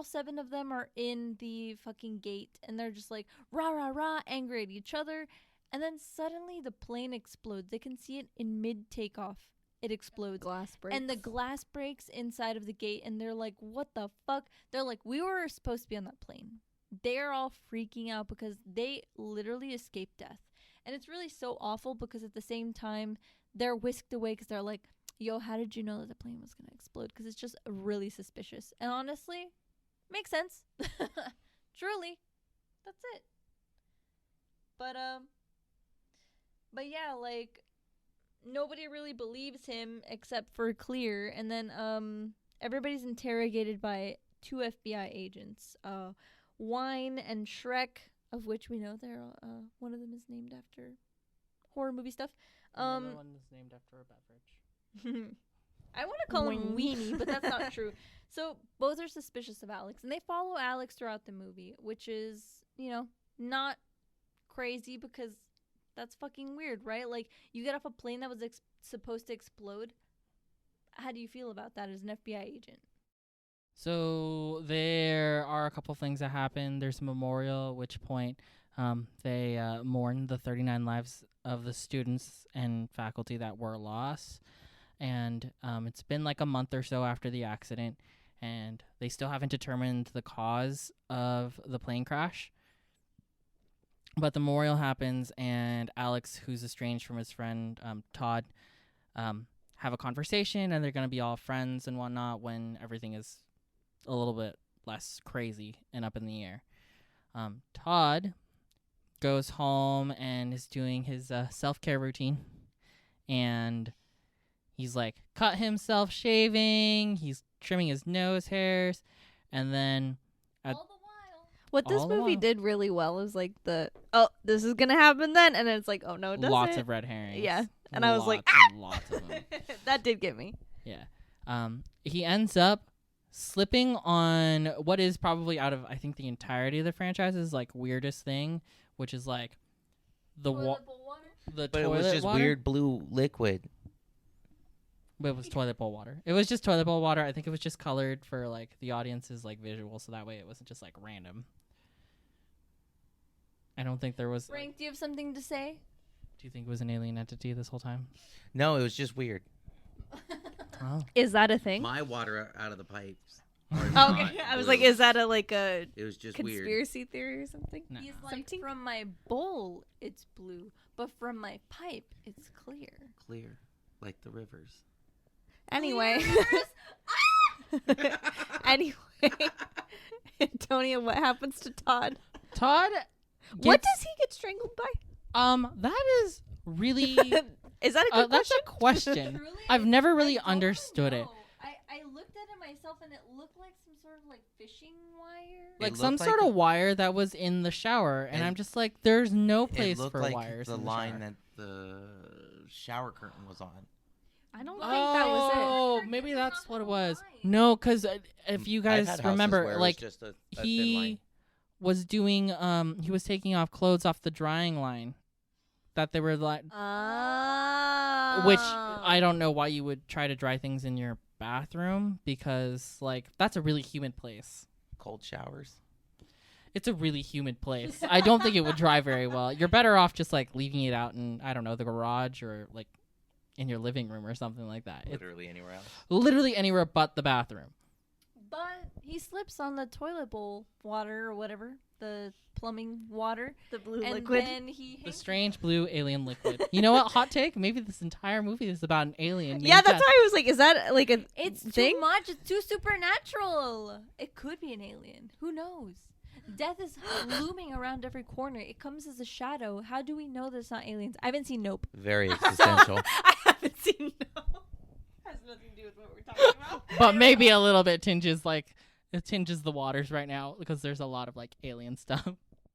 7 of them are in the fucking gate, and they're just like, rah, rah, rah, angry at each other. And then suddenly the plane explodes. They can see it in mid-takeoff. It explodes. Glass breaks. And the glass breaks inside of the gate, and they're like, what the fuck? They're like, we were supposed to be on that plane. They're all freaking out because they literally escaped death. And it's really so awful because at the same time, they're whisked away because they're like, yo, how did you know that the plane was going to explode? Because it's just really suspicious. And honestly, makes sense. Truly. That's it. But yeah, like, nobody really believes him except for Clear. And then everybody's interrogated by 2 FBI agents. Wine and Shrek, of which we know they're one of them is named after horror movie stuff. And the one is named after a beverage. I want to call him Wing. Weenie, but that's not true. So both are suspicious of Alex, and they follow Alex throughout the movie, which is, not crazy because that's fucking weird, right? Like, you get off a plane that was supposed to explode. How do you feel about that as an FBI agent? So there are a couple things that happen. There's a memorial, at which point they mourn the 39 lives of the students and faculty that were lost. And it's been like a month or so after the accident, and they still haven't determined the cause of the plane crash. But the memorial happens, and Alex, who's estranged from his friend Todd, have a conversation, and they're going to be all friends and whatnot when everything is a little bit less crazy and up in the air. Todd goes home and is doing his self-care routine, and he's like cut himself shaving, he's trimming his nose hairs, and then All the while. What this all the movie while. did really well is like this is gonna happen then, and then it's like, oh no, it doesn't. lots of red herrings. Yeah. And I was like, lots of them. that did get me. Yeah. He ends up slipping on what is probably out of, I think, the entirety of the franchise's like weirdest thing, which is like the Toilet bowl water? the But it toilet was just water. weird blue liquid. But it was toilet bowl water. It was just toilet bowl water. I think it was just colored for like the audience's like visual, so that way it wasn't just like random. I don't think there was. Frank, do you have something to say? Do you think it was an alien entity this whole time? No, it was just weird. Oh. Is that a thing? My water out of the pipes. are Okay, not I was blue. like, is that a like a It was just weird. conspiracy theory or something? No. He's like, Something? from my bowl, it's blue, but from my pipe, it's clear. Clear, like the rivers. Anyway, anyway, Antonia, what happens to Todd? Todd. What gets- does he get strangled by? That is really. Is that a good That's question? a question. Truly, I've never really I don't understood it. know. I looked at it myself, and it looked like some sort of like fishing wire. Like It some looked sort like of wire that was in the shower, and It- I'm just like, there's no It place looked for like wires. the in the line shower. that the shower curtain was on. I don't Oh, think that was it. Oh, it. maybe It's that's not what it the was. line. No, because if you I've guys had houses remember, where it was like just a thin line. he was doing, he was taking off clothes off the drying line, that they were like, which I don't know why you would try to dry things in your bathroom, because like that's a really humid place. Cold showers. it's a really humid place. I don't think it would dry very well. You're better off just like leaving it out in, I don't know, the garage or like in your living room or something like that. Literally anywhere else. Literally anywhere but the bathroom. But he slips on the toilet bowl water or whatever, the plumbing water, The blue and liquid. then he The strange blue alien liquid. You know what? Hot take? Maybe this entire movie is about an alien. Yeah, named that's Death. why I was like, is that like a It's thing? too much. It's too supernatural. It could be an alien. Who knows? Death is looming around every corner. It comes as a shadow. How do we know that it's not aliens? I haven't seen Nope. Very existential. I haven't seen no. Has nothing to do with what we're talking about. But maybe a little bit tinges the waters right now because there's a lot of like alien stuff.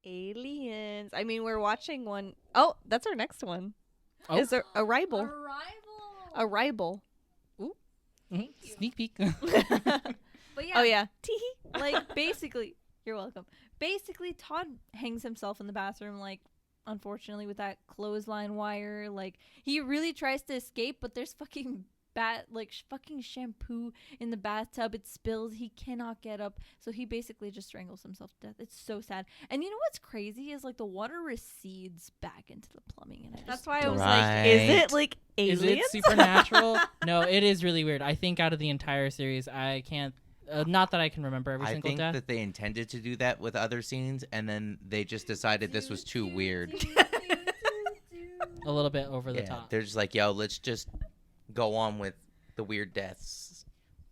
Aliens. I mean, we're watching one. Oh, that's our next one. Oh. Is there Arrival? Arrival. Arrival. Mhm. Sneak peek. But yeah. Oh yeah. Teehee. Like basically, you're welcome. Basically, Todd hangs himself in the bathroom, like, unfortunately, with that clothesline wire. Like, he really tries to escape, but there's fucking fucking shampoo in the bathtub. It spills. He cannot get up, so he basically just strangles himself to death. It's so sad. And you know what's crazy is like the water recedes back into the plumbing, and I That's just why I was like, is Right. it like Is aliens? it supernatural? No, it is really weird. I think out of the entire series, I can't. Not that I can remember every I single think death. that they intended to do that with other scenes, and then they just decided this was too weird. A little bit over the Yeah, top. they're just like, yo, let's just go on with the weird deaths.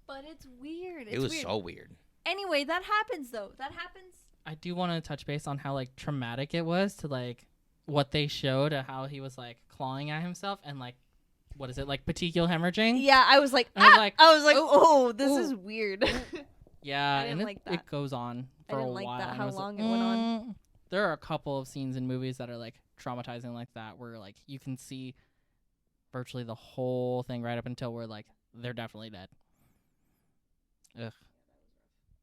But it's weird. It's It was weird. so weird. Anyway, that happens though. That happens. I do want to touch base on how like traumatic it was to like what they showed of how he was like clawing at himself and like what is it like petechial hemorrhaging? Yeah, I was like, I was like, oh, this ooh. is weird. Yeah, I didn't and like that. it goes on I for a didn't like while. that, and how I was like, long it went on. There are a couple of scenes in movies that are like traumatizing like that, where like you can see virtually the whole thing right up until we're like they're definitely dead. Ugh.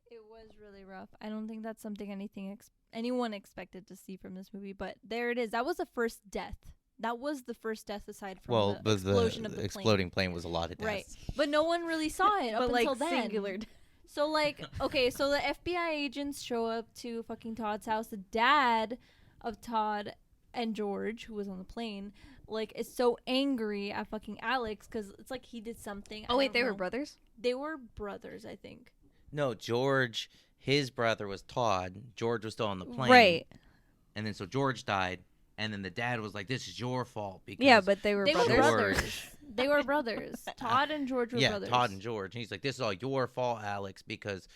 It was really rough. I don't think that's something anyone expected to see from this movie, but there it is. That was the first death. That was the first death aside from Well, the explosion the of the plane. exploding plane was a lot of deaths. Right. But no one really saw it up but like until then. singular. So like, okay, so the FBI agents show up to fucking Todd's house. The dad of Todd and George, who was on the plane, like is so angry at fucking Alex because it's like he did something. Oh I wait, don't they were know. brothers. They were brothers, I think. No, George, his brother was Todd. George was still on the plane. Right. And then so George died, and then the dad was like, "This is your fault because Yeah, but they were They were brothers. brothers. They were brothers. Todd and George were yeah, brothers. Todd and George." And he's like, "This is all your fault, Alex, because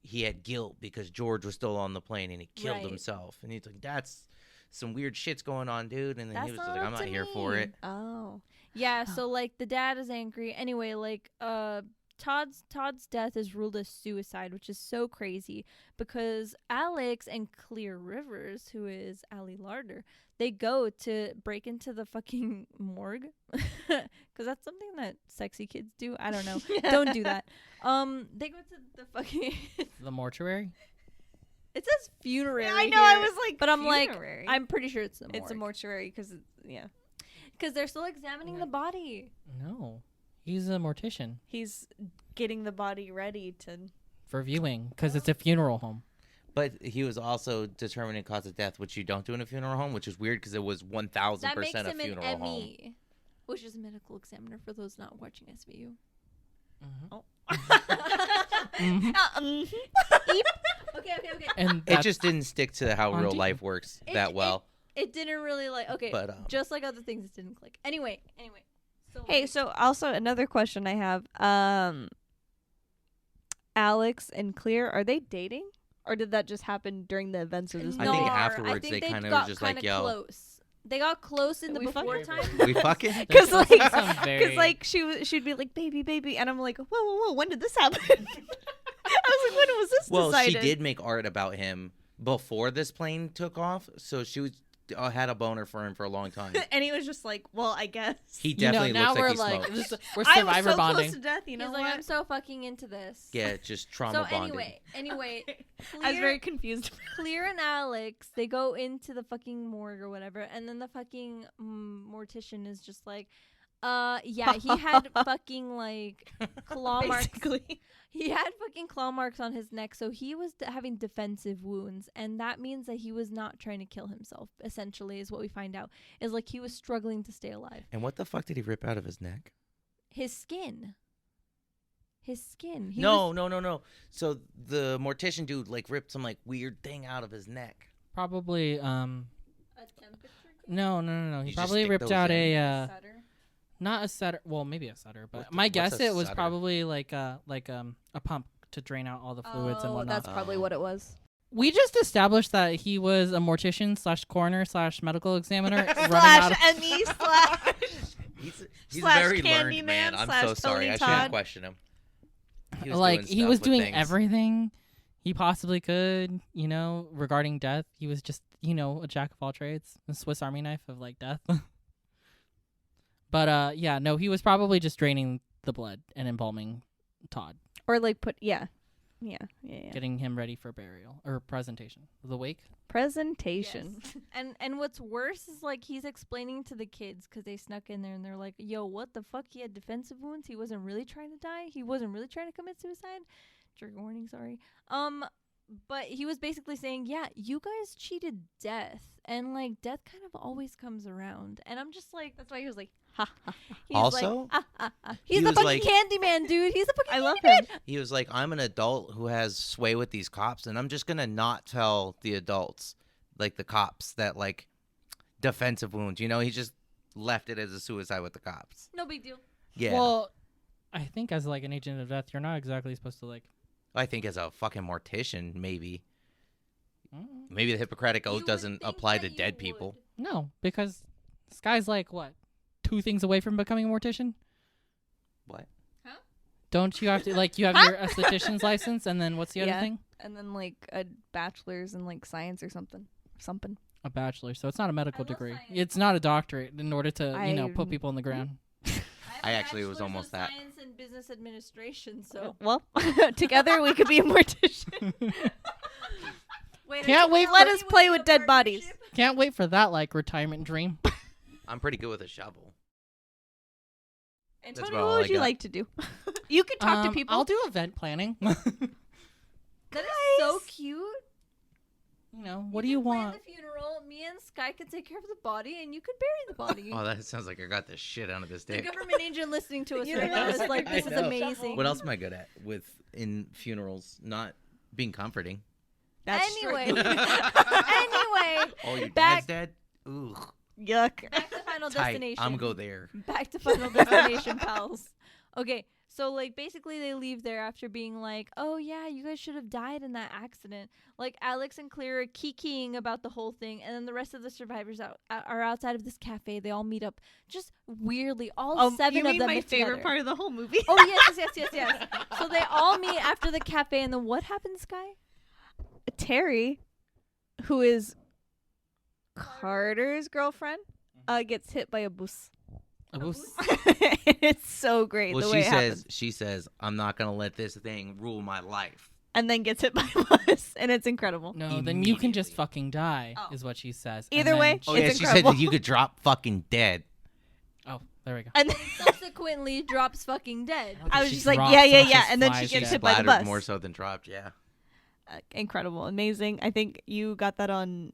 he had guilt because George was still on the plane and he killed Right. himself." And he's like, "That's some weird shit's going on, dude." And then That's he was just not like, up "I'm not to here for me." it." Oh. Yeah, so like the dad is angry. Anyway, like Todd's death is ruled as suicide, which is so crazy because Alex and Clear Rivers, who is Allie Larder, they go to break into the fucking morgue because that's something that sexy kids do. I don't know. Don't do that. They go to the fucking. The mortuary. It says funerary. I know. I here, was like, but I'm funerary. like, I'm pretty sure it's the morgue. It's a mortuary because yeah, because they're still examining the body. No, he's a mortician he's getting the body ready to. for viewing because it's a funeral home. But he was also determining cause of death, which you don't do in a funeral home, which is weird because it was 1,000% That makes a him an funeral home. ME, which is a medical examiner for those not watching SVU. Mhm. Okay. And It that's- just didn't stick to how real Auntie. life works that well. It didn't really like. Okay, But, just like other things, it didn't click. Anyway. So Hey, so also another question I have. Alex and Clear, are they dating? Or did that just happen during the events of this I movie? think No, afterwards I think they kinda got were just like, kinda yo. close. They got close in the We before fucking- time. We fucking? There's Because supposed to like, be some very- like she'd be like, baby, and I'm like, whoa, when did this happen? I was like, when was this Well, decided? she did make art about him before this plane took off, so she was had a boner for him for a long time. And he was just like, well, I guess. He you know, definitely now looks we're like he like smokes. we're I was survivor so bonding. close to death, you know He's what? like, I'm so fucking into this. Yeah, just trauma So bonded. anyway, I was very confused. Clear and Alex, they go into the fucking morgue or whatever, and then the fucking mortician is just like, Yeah, he had fucking like claw marks. Basically. He had fucking claw marks on his neck, so he was having defensive wounds, and that means that he was not trying to kill himself. Essentially, is what we find out. Is like he was struggling to stay alive. And what the fuck did he rip out of his neck? His skin. His skin. He No. was- So the mortician dude like ripped some like weird thing out of his neck. Probably A temperature. no. You He just probably stick ripped those out in. a not a setter. Well, maybe a setter, but my what's guess a it was setter? probably like a pump to drain out all the fluids and whatnot. That's probably what it was. We just established that he was a mortician / coroner / medical examiner running out of ME He's Slash very learned, Candyman man. I'm slash so sorry. Tony I Todd. shouldn't question him. he was stuff with doing things. everything he possibly could, regarding death. He was just, a jack of all trades, a Swiss Army knife of like death. But he was probably just draining the blood and embalming Todd, Or like yeah. getting him ready for burial or presentation. The wake. Presentation. Yes. And what's worse is like he's explaining to the kids because they snuck in there and they're like, "Yo, what the fuck? He had defensive wounds. He wasn't really trying to die. He wasn't really trying to commit suicide." Trigger warning, sorry. But he was basically saying, "Yeah, you guys cheated death, and like death kind of always comes around." And I'm just like, That's why he was like, ha ha. he's Also, like, he he's a was fucking like- Candyman, dude. He's a fucking. I love Candyman. him. he was like, I'm an adult who has sway with these cops, and I'm just gonna not tell the adults, like the cops, that like defensive wounds. He just left it as a suicide with the cops. No big deal. Yeah. Well, I think as like an agent of death, you're not exactly supposed to like. I think as a fucking mortician, maybe Mm. the Hippocratic You Oath would doesn't think apply that to you dead would. people. No, because Skye's like what, 2 things away from becoming a mortician. What? Don't you have to you have your esthetician's license, and then what's the other Yeah. thing? And then like a bachelor's in like science or something. A bachelor. So it's not a medical love degree. science. It's not a doctorate in order to put I- people in the ground. I actually was almost that. Science and business administration. So Well, together we could be a mortician. wait, Can't wait Let us play with dead bodies. Can't wait for that retirement dream. I'm pretty good with a shovel. Antonio, about all what I would you got. like to do? You could talk to people. I'll do event planning. That is so cute. What do you plan want? The funeral. Me and Skye could take care of the body, and you could bury the body. Oh, that sounds like I got the shit out of this The dick. government agent listening to us You right know, now is like, I "This is know. amazing." What else am I good at in funerals? Not being comforting. That's Anyway, true. anyway, Oh, your Back- dad's dead? Ooh. Yuck. back to Final Tight. Destination. I'm go there. Back to Final Destination, pals. Okay, so like basically they leave there after being like, "Oh yeah, you guys should have died in that accident." Like Alex and Claire are kikiing about the whole thing, and then the rest of the survivors are outside of this cafe. They all meet up, just weirdly. All 7 you of mean them my get favorite together. part of the whole movie? Oh yes. So they all meet after the cafe, and then what happens, Skye? Terry, who is Carter's girlfriend, gets hit by a bus. It's so great Well, the way she it happens. says, I'm not gonna let this thing rule my life. And then gets hit by a bus, and it's incredible. No, then you can just Immediately. fucking die, Oh. is what she says. And Either then way, Oh she- yeah, It's she incredible. said that you could drop fucking dead. Oh, there we go. And then Subsequently drops fucking dead. I was She just like, drops yeah, and yeah, just and then she flies gets dead. hit by the Splattered bus. more so than dropped. Yeah. Incredible, amazing. I think you got that on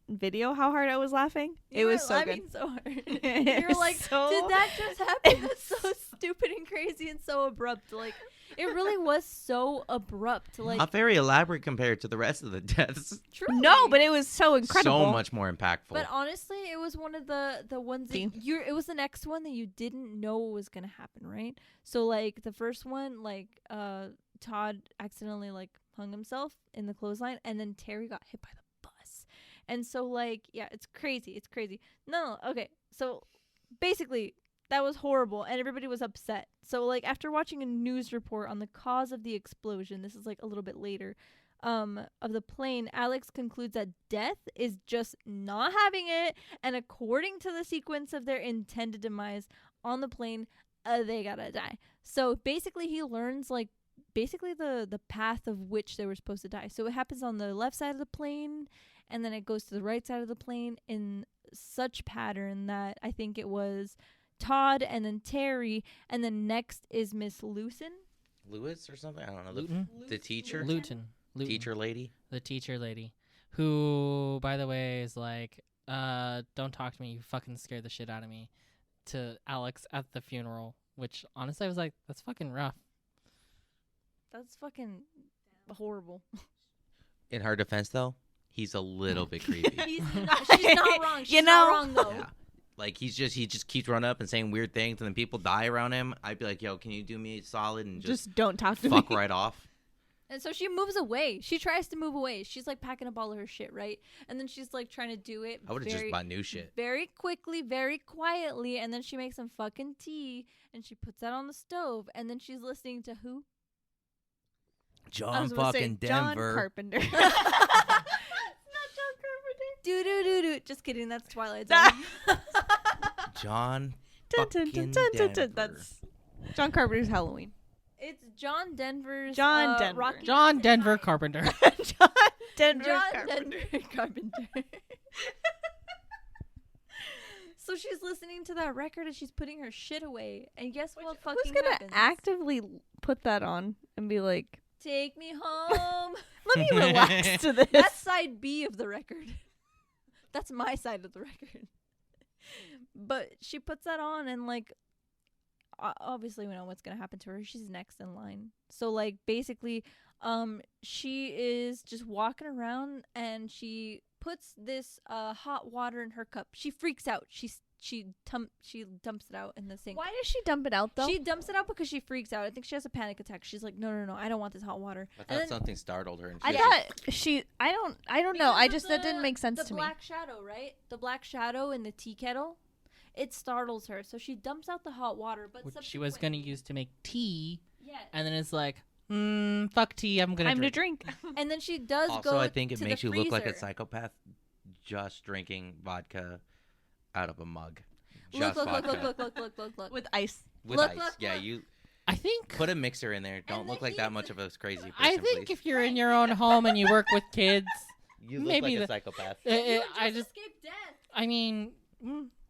video. How hard I was laughing. It was so good. laughing so hard. It You're was like, so- did that just happen? That's so stupid and crazy and so abrupt. Like, it really was so abrupt. Like, Not very elaborate compared to the rest of the deaths. truly. No, but it was so incredible. So much more impactful. But honestly, it was one of the ones that it was the next one that you didn't know was gonna happen, right? So like the first one, like Todd accidentally like hung himself in the clothesline, and then Terry got hit by the bus, and so like yeah, it's crazy. No, okay, so basically that was horrible, and everybody was upset. So like after watching a news report on the cause of the explosion, this is like a little bit later. Of the plane, Alex concludes that death is just not having it, and according to the sequence of their intended demise on the plane, they gotta die. So basically, he learns like basically the path of which they were supposed to die. So it happens on the left side of the plane, and then it goes to the right side of the plane in such pattern that I think it was Todd, and then Terry, and then next is Miss Lucen. Lewis or something? I don't know. Luton? The teacher? Luton. Teacher lady? The teacher lady. Who, by the way, is like, don't talk to me. You fucking scared the shit out of me. To Alex at the funeral. Which, honestly, I was like, that's fucking rough. That's fucking horrible. In her defense, though, he's a little bit creepy. She's not wrong. She's not wrong, though. Yeah. Like, he just keeps running up and saying weird things, and then people die around him. I'd be like, yo, can you do me a solid and just don't talk to fuck me. right off? And so she moves away. She tries to move away. She's like packing up all of her shit, right? And then she's like trying to do it. I would have just bought new shit. Very quickly, very quietly. And then she makes some fucking tea and she puts that on the stove. And then she's listening to who? John fucking John Denver. Carpenter. It's not John Carpenter. Do. Just kidding. That's Twilight Zone. John Dun, fucking dun, dun, dun, dun, Denver. That's John Carpenter's Halloween. It's John Denver's. John Denver. Rocky John Mountain Denver High. Carpenter. John Denver John Carpenter. Denver Carpenter. So she's listening to that record and she's putting her shit away. And guess what fucking Who's gonna happens? actively put that on and be like, Take me home. let me relax to this? That's side B of the record. That's my side of the record. But she puts that on and like obviously we know what's going to happen to her. She's next in line. So like basically she is just walking around and she puts this hot water in her cup. She freaks out. She dumps it out in the sink. Why does she dump it out though? She dumps it out because she freaks out. I think she has a panic attack. She's like, no, I don't want this hot water. I And thought then- something startled her. And I she thought I don't know. Because I of just that didn't make sense the to me. black shadow, right? The black shadow in the tea kettle. It startles her, so she dumps out the hot water. But Which she was going to use to make tea. Yeah. And then it's like, fuck tea. I'm going Time to to drink. And then she does also, go. I think it to makes the you look like a freezer. psychopath just drinking vodka out of a mug. Look, Just look, vodka. look. With ice. With Look, ice. look, Yeah, look. you I think put a mixer in there. Don't the look like that heat. much of a crazy person, I think please. if you're in your own home and you work with kids, You look maybe like a the- psychopath. I just escaped death. I mean,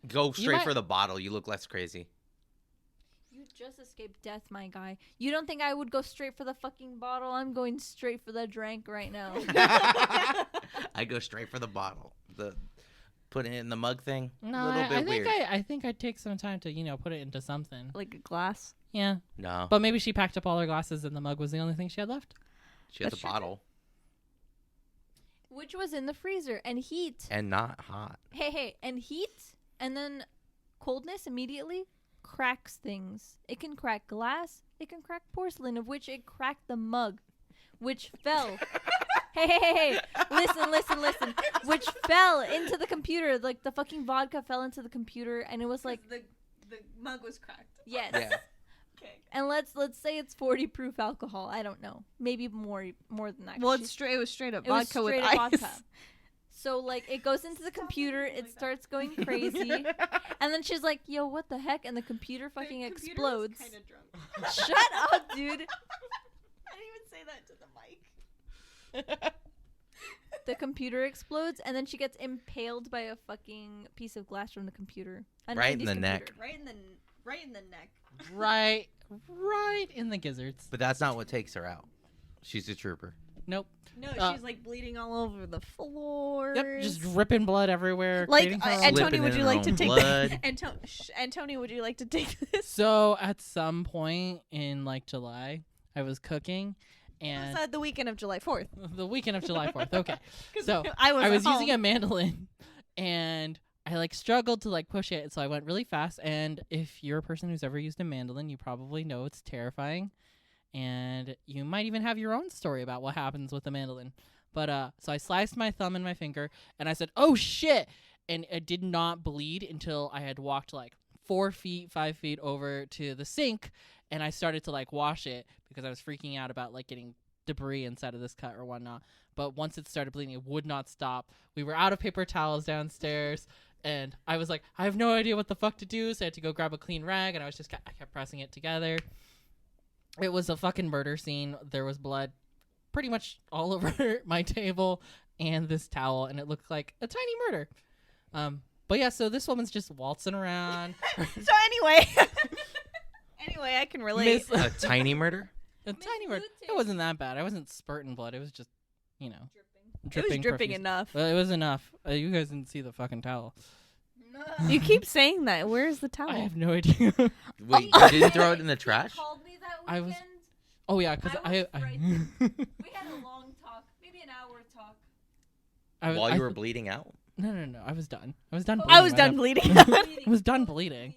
Go straight might- for the bottle. You look less crazy. You just escaped death, my guy. You don't think I would go straight for the fucking bottle? I'm going straight for the drink right now. I go straight for the bottle. The put it in the mug thing. no, a little bit weird. I think I'd take some time to, put it into something. Like a glass. Yeah. No, But maybe she packed up all her glasses and the mug was the only thing she had left. she has That's a true, too. bottle Which was in the freezer. And heat. and not hot. Hey. And heat. And then coldness immediately cracks things. It can crack glass. It can crack porcelain, of which it cracked the mug, which fell. Hey. Listen. Which fell into the computer. Like, the fucking vodka fell into the computer, and it was like, the mug was cracked. yes. Yeah. Okay. And let's say it's 40 proof alcohol. I don't know. Maybe more than that. Well, She- it was straight up it was vodka with straight up ice. vodka. So, like, it goes into the computer, it starts going crazy, and then she's like, yo, what the heck? And the computer fucking explodes. Drunk. Shut up, dude. I didn't even say that to the mic. The computer explodes, and then she gets impaled by a fucking piece of glass from the computer. A Right in 90s the computer. neck. Right in the neck. right in the gizzards. But that's not what takes her out. She's a trooper. Nope. No, Uh, she's like bleeding all over the floor. Yep, just ripping blood everywhere. Like, creating her own- and Tony, Slipping would in you her like to own take blood. And Tony, would you like to take this? So at some point in like July, I was cooking, and the weekend of July 4th. the weekend of July 4th. Okay, 'Cause so I was using a mandolin, and I like struggled to like push it, so I went really fast. And if you're a person who's ever used a mandolin, you probably know it's terrifying, and you might even have your own story about what happens with a mandolin. But so I sliced my thumb and my finger, and I said, "Oh shit!" And it did not bleed until I had walked like 5 feet over to the sink, and I started to like wash it because I was freaking out about like getting debris inside of this cut or whatnot. But once it started bleeding, it would not stop. We were out of paper towels downstairs, and I was like, I have no idea what the fuck to do, so I had to go grab a clean rag, and I kept pressing it together. It was a fucking murder scene. There was blood pretty much all over my table and this towel, and it looked like a tiny murder. But yeah, so this woman's just waltzing around. So anyway, I can relate. Miss- A tiny murder. A tiny word. It wasn't that bad. I wasn't spurting blood. It was just, you know, It was dripping profuse. enough. Well, it was enough. You guys didn't see the fucking towel. You keep saying that. Where's the towel? I have no idea. Wait, you didn't throw it in the trash? Called me that I was- weekend. Oh yeah, because I was frightened. We had a long talk, maybe an hour talk. While you were bleeding out? No. I was done. I was done. Oh, Bleeding I was by done that- bleeding. I was done bleeding.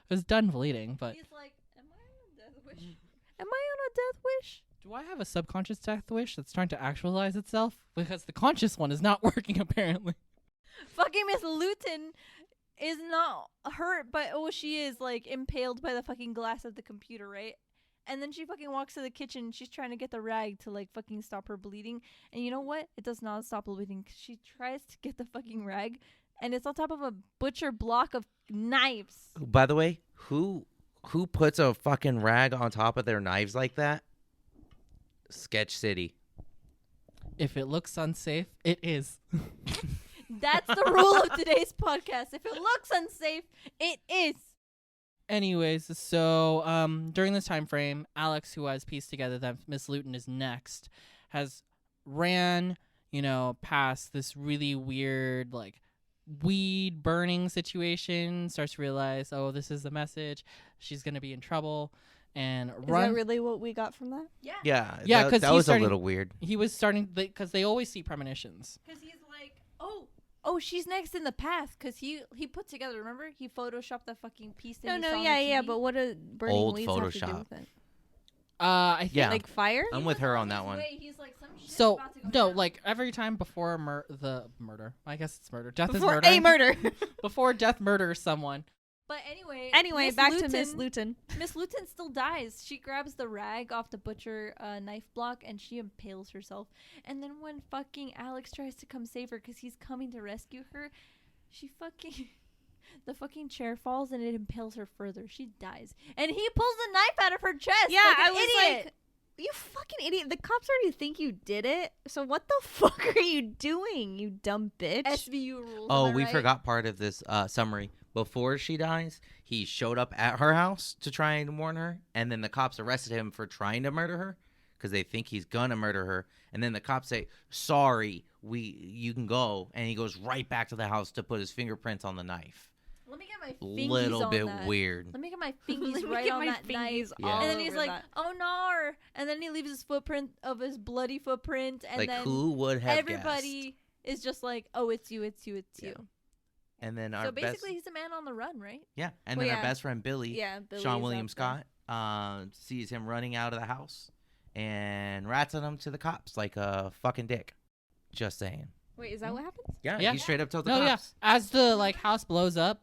I was done bleeding. But He's like, am I on a death wish? Am I on a death wish? do I have a subconscious death wish that's trying to actualize itself? Because the conscious one is not working apparently. Fucking Miss Luton is not hurt, but she is like impaled by the fucking glass of the computer, right? And then she fucking walks to the kitchen. She's trying to get the rag to like fucking stop her bleeding. And you know what? It does not stop her bleeding. 'Cause she tries to get the fucking rag, and it's on top of a butcher block of knives. By the way, who puts a fucking rag on top of their knives like that? Sketch City. If it looks unsafe, it is. That's the rule of today's podcast. If it looks unsafe, it is. Anyways, so during this time frame, Alex, who has pieced together that Miss Luton is next, has ran, past this really weird, like, weed burning situation, starts to realize, oh, this is the message. She's going to be in trouble. And Is that really what we got from that? Yeah. Yeah, Yeah, that 'cause that he's was starting- a little weird. He was starting, because they always see premonitions. Because he's like, oh, she's next in the path. Because he put together, remember? He photoshopped the fucking piece that he saw on the TV. But what do burning Old weeds have to do Photoshop. with it? I think Yeah. Like fire? I'm He with was her on his that one. way. He's like, some shit's so. about to go No, down. like every time before the murder, I guess it's murder. Death Before is murder. a murder. Before death murders someone. But anyway, Anyway, back to Miss Luton. Miss Luton still dies. She grabs the rag off the butcher knife block and she impales herself. And then when fucking Alex tries to come save her because he's coming to rescue her, she fucking... the fucking chair falls and it impales her further. She dies. And he pulls the knife out of her chest. Yeah, like an I was idiot. like, you fucking idiot. The cops already think you did it. So what the fuck are you doing, you dumb bitch? SVU rules. Oh, am I we right? forgot part of this summary. Before she dies, he showed up at her house to try and warn her, and then the cops arrested him for trying to murder her because they think he's gonna murder her. And then the cops say, "Sorry, you can go," and he goes right back to the house to put his fingerprints on the knife. Let me get my fingies Little on bit that. weird. Let me get my Let fingies me right get on my that knife. fingies Yeah. all And then he's over like, that. oh no. And then he leaves his footprint of his bloody footprint. And Like then who would have everybody is just like, oh, it's you, it's you, it's Yeah. you. And then our So basically, best, he's a man on the run, right? and Well, then our yeah. best friend Billy, Yeah, Billy's Sean up William there. Scott, sees him running out of the house and rats at him to the cops like a fucking dick. Just saying. Wait, is that what happens? Yeah, Yeah. he straight up told the No, yeah. cops. As the house blows up,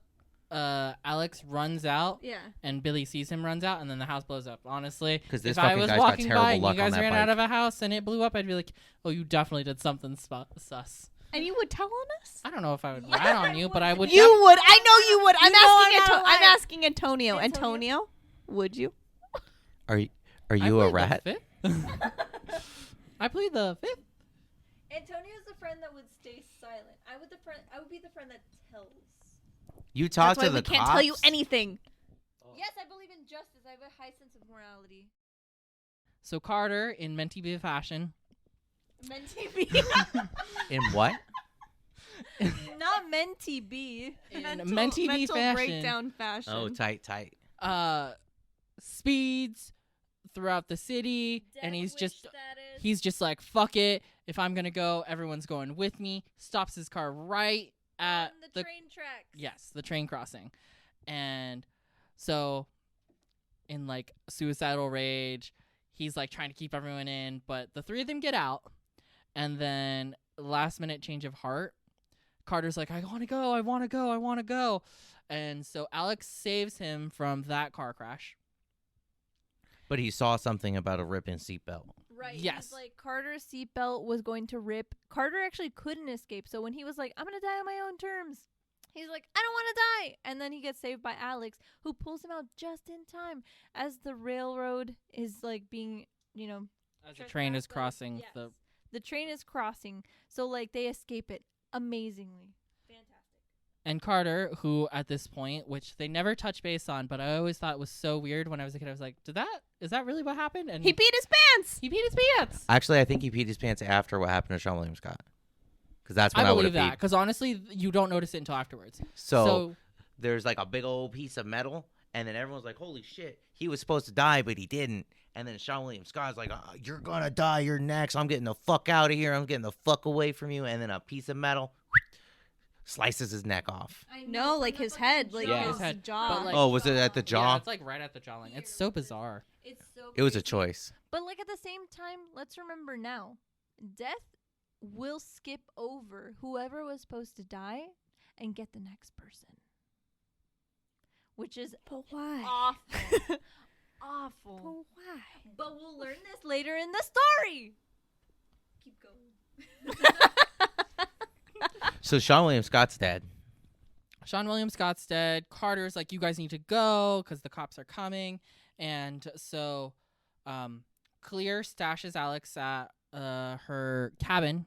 Alex runs out. Yeah. And Billy sees him, runs out, and then the house blows up. Honestly, 'Cause this if I fucking was guy's got walking terrible by and you luck on guys that ran out bike. of a house and it blew up, I'd be like, "Oh, you definitely did something sus." And you would tell on us? I don't know if I would Yeah, rat on I you, but I would. You would. I know you would. You know I'm not I'm lying. asking Antonio. Antonio? Antonio, would you? Are you I a plead the rat? fifth. I plead the fifth. Antonio's the friend that would stay silent. I would be the friend that tells. You talk That's why to the we can't cops? tell you anything. Yes, I believe in justice. I have a high sense of morality. So Carter, in Mentee B fashion, Mentee B. In what? Not Mentee B. in Mentee B mental fashion, breakdown fashion. Oh, tight. speeds throughout the city, and he's just like, fuck it. If I'm gonna go, everyone's going with me. Stops his car right at on the train tracks. Yes, the train crossing. And so in suicidal rage, he's trying to keep everyone in, but the three of them get out. And then last minute change of heart. Carter's like, I want to go. And so Alex saves him from that car crash. But he saw something about a ripping seatbelt. Right. Yes. He's like, Carter's seatbelt was going to rip. Carter actually couldn't escape. So when he was like, I'm going to die on my own terms, he's like, I don't want to die. And then he gets saved by Alex, who pulls him out just in time as the railroad is being, As the train is trespassed, crossing yes. The train is crossing. So they escape it amazingly. Fantastic. And Carter, who at this point, which they never touch base on, but I always thought was so weird when I was a kid. I was like, is that really what happened? And He peed his pants. he peed his pants. Actually, I think he peed his pants after what happened to Sean William Scott. Because that's when I I would believe have that peed. because honestly, you don't notice it until afterwards. So there's like a big old piece of metal, and then everyone's like, holy shit, he was supposed to die, but he didn't. And then Sean William Scott's like, you're going to die, you're next. I'm getting the fuck out of here. I'm getting the fuck away from you. And then a piece of metal slices his neck off. No, like his head, like Yeah, his his head. jaw. But, like, Oh, was it at the Yeah, jaw? it's like right at the jawline. It's so bizarre. It's so It was a crazy. choice. But like at the same time, let's remember now, death will skip over whoever was supposed to die and get the next person. Which is But why? awful. Awful. But why? But we'll learn this later in the story. Keep going. So Sean William Scott's dead. Sean William Scott's dead. Carter's like, you guys need to go because the cops are coming. And so Clear stashes Alex at her cabin,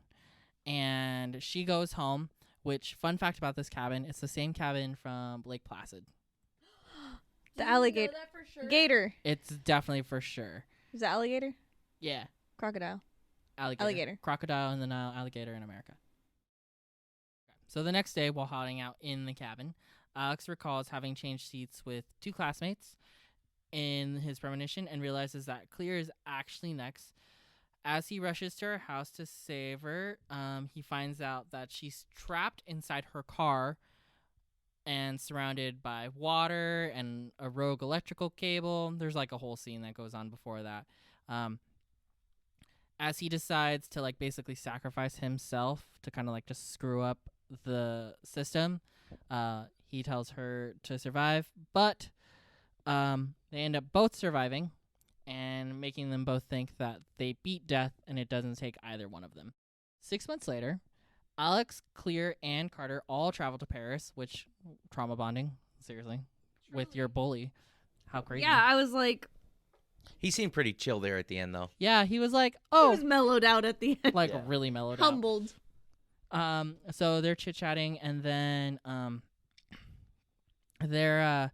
and she goes home, which, fun fact about this cabin, it's the same cabin from Lake Placid. The alligator. Know that for sure? Gator. It's definitely for sure. Is it alligator? Yeah. Crocodile. Alligator. Crocodile in the Nile, alligator in America. So the next day, while hiding out in the cabin, Alex recalls having changed seats with two classmates in his premonition and realizes that Clear is actually next. As he rushes to her house to save her, he finds out that she's trapped inside her car and surrounded by water and a rogue electrical cable. There's like a whole scene that goes on before that. As he decides to like basically sacrifice himself to kind of like just screw up the system, he tells her to survive, but they end up both surviving and making them both think that they beat death and it doesn't take either one of them. 6 months later, Alex, Clear, and Carter all travel to Paris, which trauma bonding, seriously, with your bully. How crazy. Yeah, I was like, He seemed pretty chill there at the end, though. Yeah, he was like, he oh, was mellowed out at the end. like Yeah. really mellowed Humbled. out. So they're chit-chatting, and then they're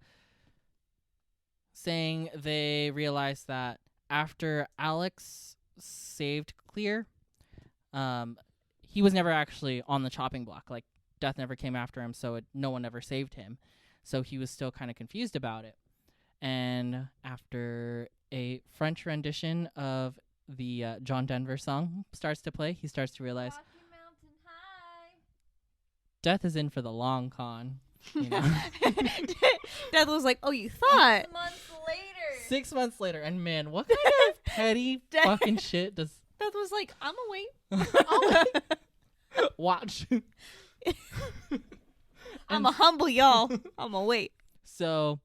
saying they realize that after Alex saved Clear, he was never actually on the chopping block. Like, death never came after him, so no one ever saved him. So he was still kind of confused about it. And after a French rendition of the John Denver song starts to play, he starts to realize Rocky Mountain High. death is in for the long con. You know? Death was like, oh, you thought. 6 months later. 6 months later, and man, what kind of petty Death- fucking shit does Death was like, I'm away. watch? I'm a humble y'all. I'm a wait. So,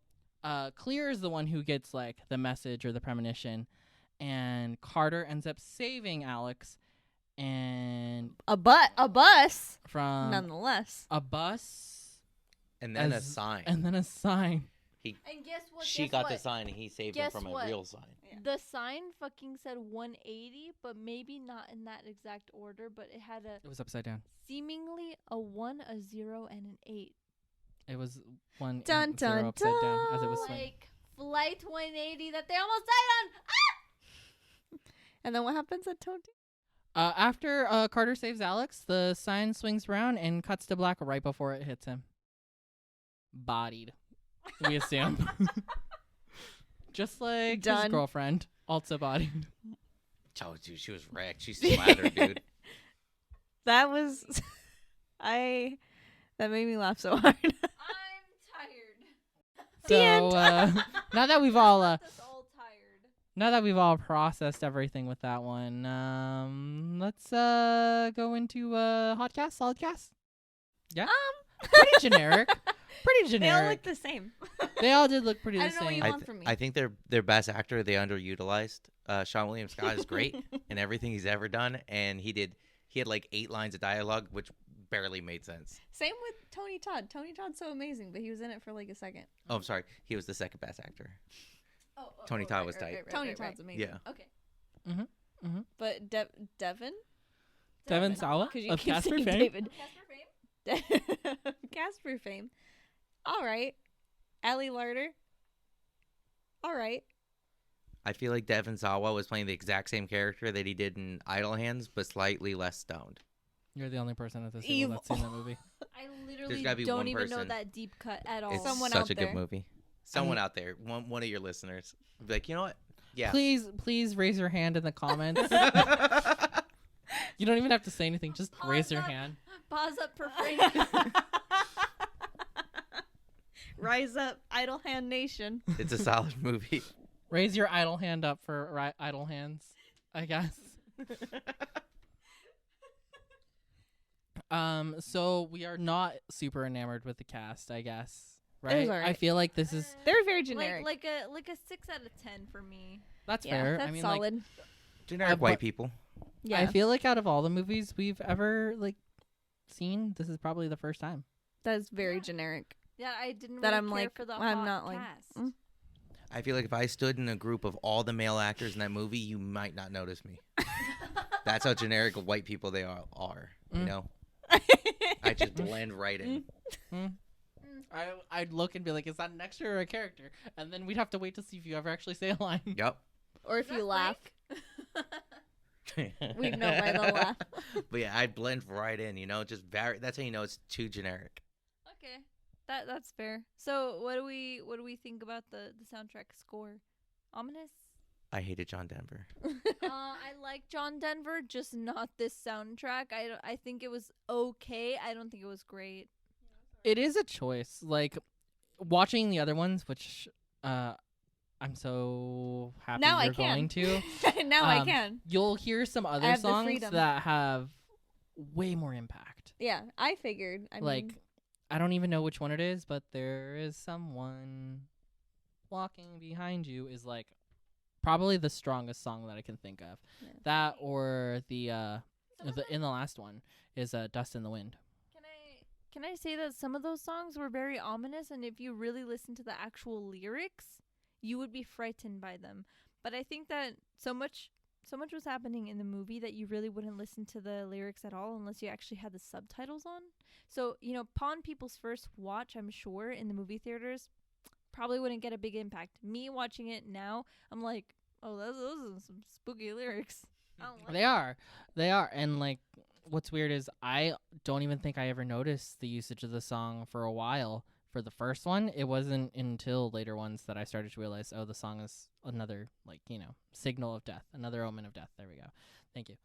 Clear is the one who gets like the message or the premonition, and Carter ends up saving Alex, and A bus, from nonetheless. a bus, And then a As- sign. and then a sign. And guess what? She guess got what? the sign, and he saved her Guess from what? a real sign. The sign fucking said 180, but maybe not in that exact order. But it had a It was upside down. seemingly a 1, a 0, and an 8. It was one Dun, zero dun, upside down as it was dun. swinging. Like flight 180 that they almost died on. And then what happens at Tony? After Carter saves Alex, the sign swings around and cuts to black right before it hits him. Bodied, we assume. Just like his Done. girlfriend, also bodied. Oh, dude, she was wrecked. She splattered, dude. That was, that made me laugh so hard. I'm tired. The end. So now that we've all Left us all tired. now that we've all processed everything with that one, let's go into hot cast, solid cast. Yeah, pretty generic. Pretty They all generic. look the same. They all did look pretty I the don't know what same. you want from me. I think their best actor they underutilized. Sean William Scott is great in everything he's ever done, and he had like 8 lines of dialogue, which barely made sense. Same with Tony Todd. Tony Todd's so amazing, but he was in it for like a second. Oh, I'm sorry, he was the second best actor. Oh, Tony Todd was tight. Tony Todd's amazing. Yeah. Okay. But Devin? Devin Sawa Because you of keep Casper saying fame. David. Casper fame. Casper Casper fame. All right. Allie Larder. All right. I feel like Devin Sawa was playing the exact same character that he did in Idle Hands, but slightly less stoned. You're the only person at this table that's seen that movie. I There's literally gotta be don't one even know person. that deep cut at all. It's Someone such out a there. good movie. Someone out there, one of your listeners, be like, you know what? Yeah. Please raise your hand in the comments. You don't even have to say anything. Just raise your hand. Pause up for Frank. Rise up, Idle Hand Nation. It's a solid movie. Raise your idle hand up for idle hands, I guess. So we are not super enamored with the cast, I guess. Right? alright. I feel like this is They're very generic. like a 6 out of 10 for me. that's yeah, fair. that's I mean, solid. like, Generic white people. yeah, I feel like out of all the movies we've ever seen, this is probably the first time. that is very Yeah. generic. Yeah, I didn't That really I'm care like, for the I'm hot not like, cast. mm. I feel like if I stood in a group of all the male actors in that movie, you might not notice me. That's how generic of white people they are. You Mm. know, I just blend right in. I'd look and be like, is that an extra or a character? And then we'd have to wait to see if you ever actually say a line. Yep. Or if Is you that laugh, Frank? we know by the laugh. But yeah, I'd blend right in. You know, just that's how you know it's too generic. Okay, that's fair. So what do we think about the soundtrack score? Ominous. I hated John Denver. I like John Denver, just not this soundtrack. I think it was okay. I don't think it was great. It is a choice. Like, watching the other ones, which I'm so happy Now I you're can. going to. Now I Um, can. You'll hear some other have the songs freedom. that have way more impact. Yeah, I figured. I Like, mean, I don't even know which one it is, but there is someone walking behind you is like probably the strongest song that I can think of. Yeah. That or the in the last one is Dust in the Wind. Can I say that some of those songs were very ominous, and if you really listen to the actual lyrics, you would be frightened by them. But I think that so much was happening in the movie that you really wouldn't listen to the lyrics at all unless you actually had the subtitles on. So, upon people's first watch, I'm sure, in the movie theaters, probably wouldn't get a big impact. Me watching it now, I'm like, oh, those are some spooky lyrics. I don't like They are. And like, what's weird is I don't even think I ever noticed the usage of the song for a while. For the first one, it wasn't until later ones that I started to realize, oh, the song is another, signal of death, another omen of death. There we go. Thank you.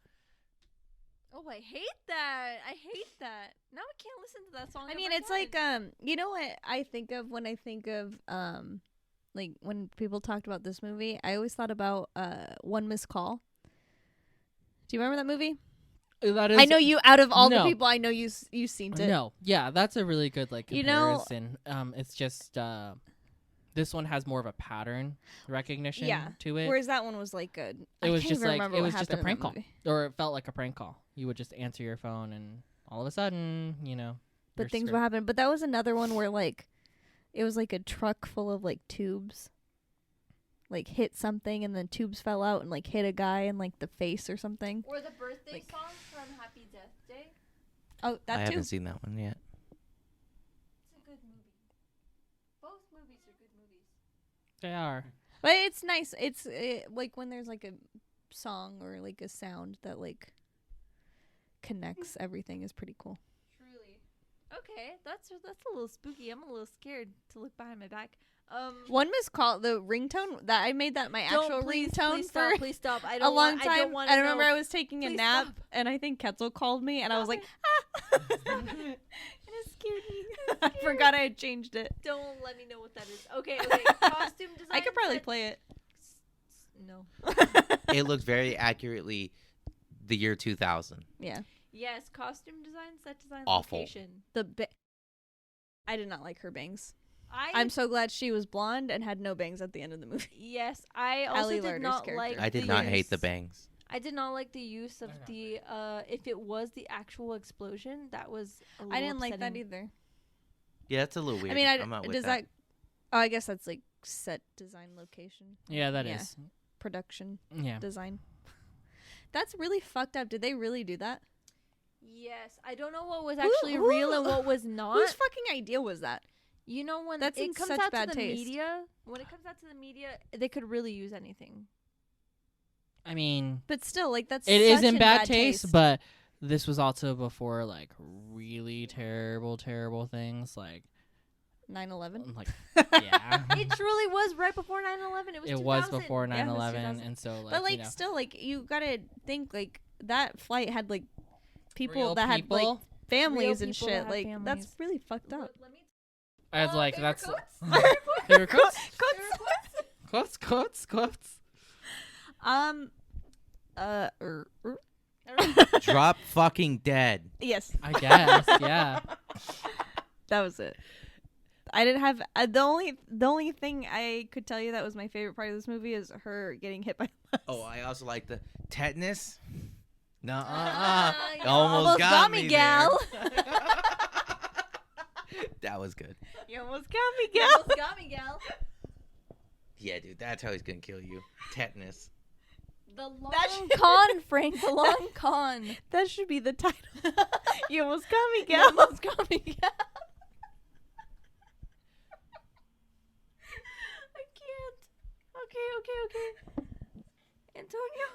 Oh, I hate that. Now I can't listen to that song. I mean, ever it's like again. you know what I think of when I think of like when people talked about this movie, I always thought about One Missed Call. Do you remember that movie? That is, I know you. Out of all the No. people, I know you've seen it. No, yeah, that's a really good You know- comparison. It's just this one has more of a pattern recognition Yeah, to it. Whereas that one was like a. It was I can't just even like remember it what was just a happened in prank that call, movie. or it felt like a prank call. You would just answer your phone, and all of a sudden, But your things script- would happen. But that was another one where like, it was like a truck full of like tubes. Like hit something and then tubes fell out and like hit a guy in like the face or something. Or the birthday like- song from Happy Death Day. Oh, that I too. haven't seen that one yet. It's a good movie. Both movies are good movies. They are. But it's nice. It's like when there's like a song or like a sound that like connects everything is pretty cool. Truly. Okay, that's a little spooky. I'm a little scared to look behind my back. One Missed Call, the ringtone that I made that my actual ringtone please for stop, please stop. I a don't long want, time. I don't want I remember I was taking a Please nap stop. and I think Ketzel called me and I was Stop like, ah! And it scared me. I forgot I had changed it. Don't let me know what that is. Okay. Costume design. I could probably set- play it. No. It looks very accurately the year 2000. Yeah. Yes, costume design, set design, Awful. location. I did not like her bangs. I'm I'm so glad she was blonde and had no bangs at the end of the movie. Yes, I also Ally did Larder's not character. like. I did the not hate the use- bangs. I did not like the use of I got the if it was the actual explosion, that was a I little didn't like that upsetting. either. Yeah, that's a little weird. I mean, I'm not with does that. Oh, I guess that's like set design, location, Yeah, that is. Yeah. production Yeah. design. That's really fucked up. Did they really do that? Yes, I don't know what was actually real and what was not. Whose fucking idea was that? You know, when That's in it comes such out bad to the taste. media, they could really use anything. I mean, But still, like, that's it is such in in bad taste, but this was also before like really terrible things like 9/11. like yeah. It truly was right before 9/11. It was. It 2000. was before Yeah, it was 9/11, 2000. and so like But like, you know, still, like, you gotta think like that flight had like people real that people. had like families Real and people shit. that had Like, families. that's really fucked up. Let me. I was like, favorite that's quotes? favorite quotes, Quotes. quotes. Drop fucking dead. Yes, I guess, yeah. that was it. I didn't have the only thing I could tell you that was my favorite part of this movie is her getting hit by the bus. Oh, I also like the tetanus. You Almost got me, gal. That was good. You almost got me, You gal. almost got me, gal. Yeah, dude, that's how he's gonna kill you. Tetanus. The long con, Frank. The long con. That should be the title. You almost got me, You gal. almost got me, gal. I can't. Okay. Antonio.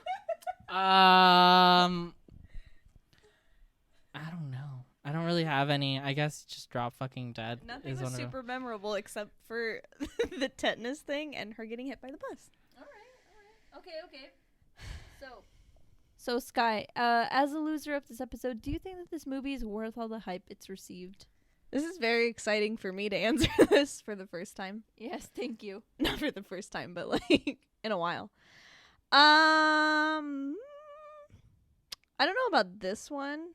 I don't know. I don't really have any. I guess just drop fucking dead. Nothing is was one of super memorable except for the tetanus thing and her getting hit by the bus. All right. Okay. So Skye, as a loser of this episode, do you think that this movie is worth all the hype it's received? This is very exciting for me to answer this for the first time. Yes, thank you. Not for the first time, but like in a while. I don't know about this one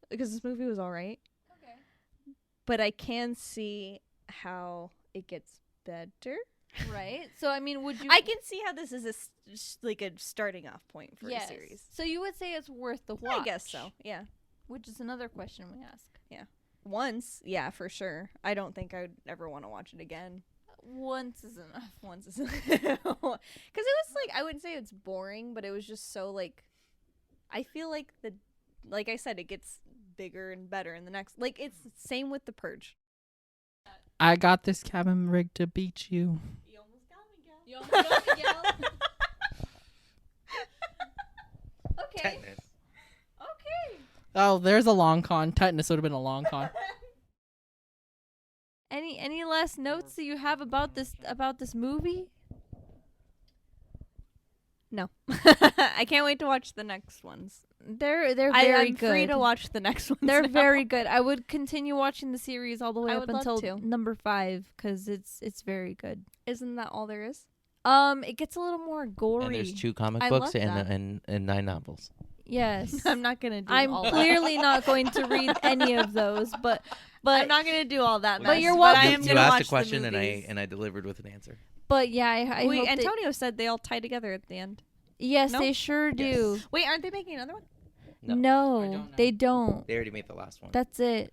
because this movie was all right, Okay. but I can see how it gets better. Right. So I mean, would you? I can see how this is like a starting off point for yes. a series. So you would say it's worth the watch? I guess so. Yeah. Which is another question we ask. Once, yeah, for sure. I don't think I would ever want to watch it again. Once is enough. Once is because it was like I wouldn't say it's boring, but it was just so like I feel like like I said, it gets bigger and better in the next. Like it's same with The Purge. I got this cabin rig to beat you. You almost got me, gal. You almost got me, gal. Okay. Tetanus. Okay. Oh, there's a long con. Tetanus would have been a long con. Any last notes that you have about this movie? No. I can't wait to watch the next ones. They're very I'm good. free to watch the next ones. They're now. very good. I would continue watching the series all the way I up would love until to. number 5 because it's very good. Isn't that all there is? It gets a little more gory. And there's 2 comic I books love and 9 novels. Yes. I'm not gonna do. I'm all that. clearly not going to read any of those, but I'm not gonna do all that. But mess, you're I welcome. am You gonna asked watch a question the and movies. I delivered with an answer. but yeah, I Wait, hope that- Antonio said they all tie together at the end. yes, No? they sure do. Yes. Wait, aren't they making another one? No. No, I don't know. they don't. They already made the last one. That's it.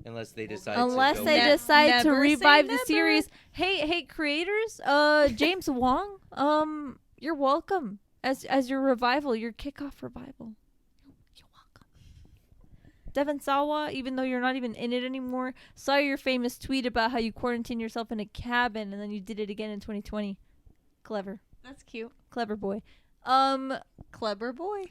Unless they decide Unless to they go Ne- decide to never say revive the never. series. Hey, creators, James Wong, you're welcome as your revival, your kickoff revival. You're welcome. Devin Sawa, even though you're not even in it anymore, saw your famous tweet about how you quarantined yourself in a cabin and then you did it again in 2020. Clever. That's cute. Clever boy. Clever boy.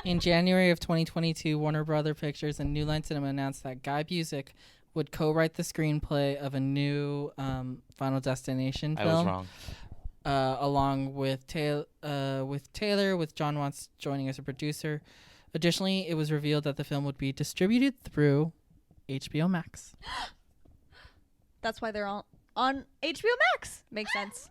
In January of 2022, Warner Brother Pictures and New Line Cinema announced that Guy Busick would co-write the screenplay of a new Final Destination I film. was wrong. Along with Taylor, with John Watts joining as a producer. Additionally, it was revealed that the film would be distributed through HBO Max. That's why they're all on HBO Max. Makes sense.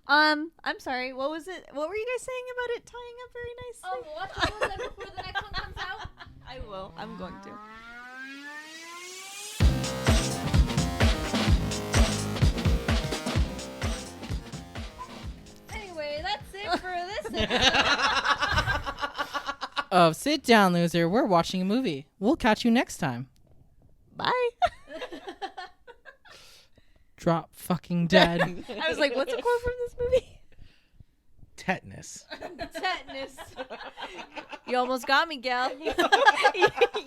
I'm sorry. What was it? What were you guys saying about it tying up very nicely? watch all of them before the next one comes out. I will. I'm going to. Anyway, that's it for this episode. Of Sit Down, Loser, we're watching a movie. We'll catch you next time. Bye. Drop fucking dead. I was like, what's a quote from this movie? Tetanus. Tetanus. You almost got me, gal.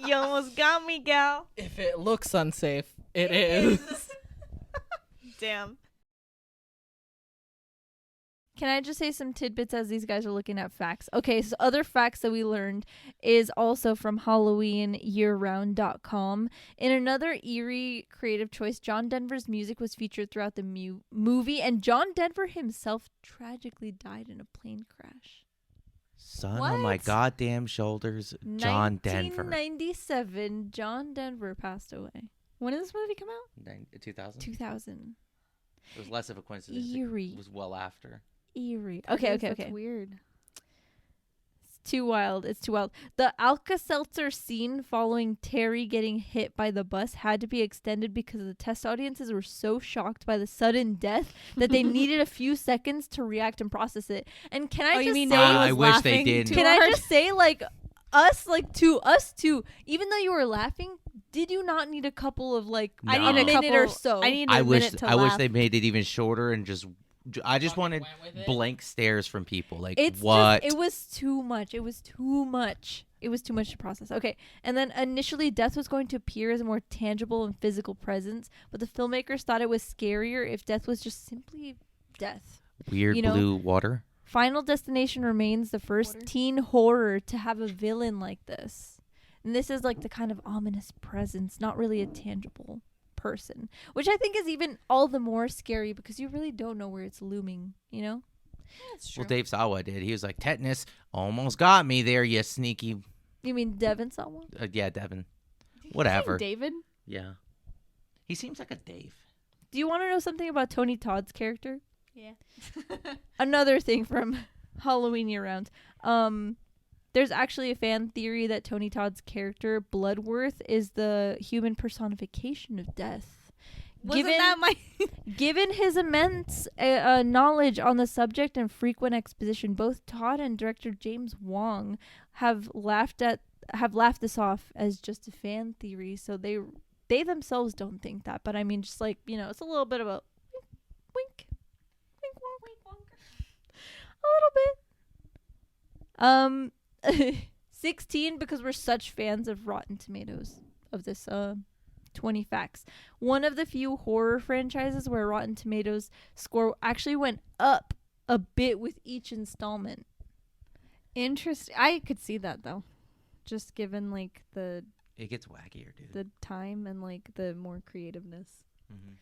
You almost got me, gal. If it looks unsafe, it is. Damn. Can I just say some tidbits as these guys are looking at facts? Okay, so other facts that we learned is also from HalloweenYearRound.com. In another eerie creative choice, John Denver's music was featured throughout the movie, and John Denver himself tragically died in a plane crash. Son on my What? goddamn shoulders, John Denver. 1997, John Denver passed away. When did this movie come out? 2000? 2000. It was less of a coincidence. Eerie. It was well after. Eerie. That Okay, is- okay, that's okay. weird. It's too wild. It's too wild. The Alka-Seltzer scene following Terry getting hit by the bus had to be extended because the test audiences were so shocked by the sudden death that they needed a few seconds to react and process it. And can I Oh, you just mean say, no one I was wish they laughing didn't. too can I hard? just say, like, us too, even though you were laughing, did you not need a couple of, like, I a need a minute or so? I need I a wish minute to I wish laugh. they made it even shorter and I just Fucking wanted went with it. blank stares from people. Like, It's what? Just, it was too much. It was too much. It was too much to process. Okay. And then initially death was going to appear as a more tangible and physical presence, but the filmmakers thought it was scarier if death was just simply death. Weird you know, blue water? Final Destination remains the first Water. teen horror to have a villain like this. And this is like the kind of ominous presence, not really a tangible person, which I think is even all the more scary because you really don't know where it's looming, you know? That's true. Well, Dave Sawa did. He was like, Tetanus almost got me there, you sneaky. You mean Devin saw one? Yeah, Devin. Did you say Whatever. David? Yeah. He seems like a Dave. Do you want to know something about Tony Todd's character? Yeah. Another thing from Halloween Year Round. There's actually a fan theory that Tony Todd's character, Bloodworth, is the human personification of death. Wasn't that my... Given his immense knowledge on the subject and frequent exposition, both Todd and director James Wong have laughed this off as just a fan theory. So they themselves don't think that, but I mean, just like, you know, it's a little bit of a wink, wink, wonk, a little bit. 16 because we're such fans of Rotten Tomatoes of this 20 facts. One of the few horror franchises where Rotten Tomatoes score actually went up a bit with each installment. Interesting. I could see that, though. Just given, like, the It gets wackier, dude. time and, like, the more creativeness. Mm-hmm.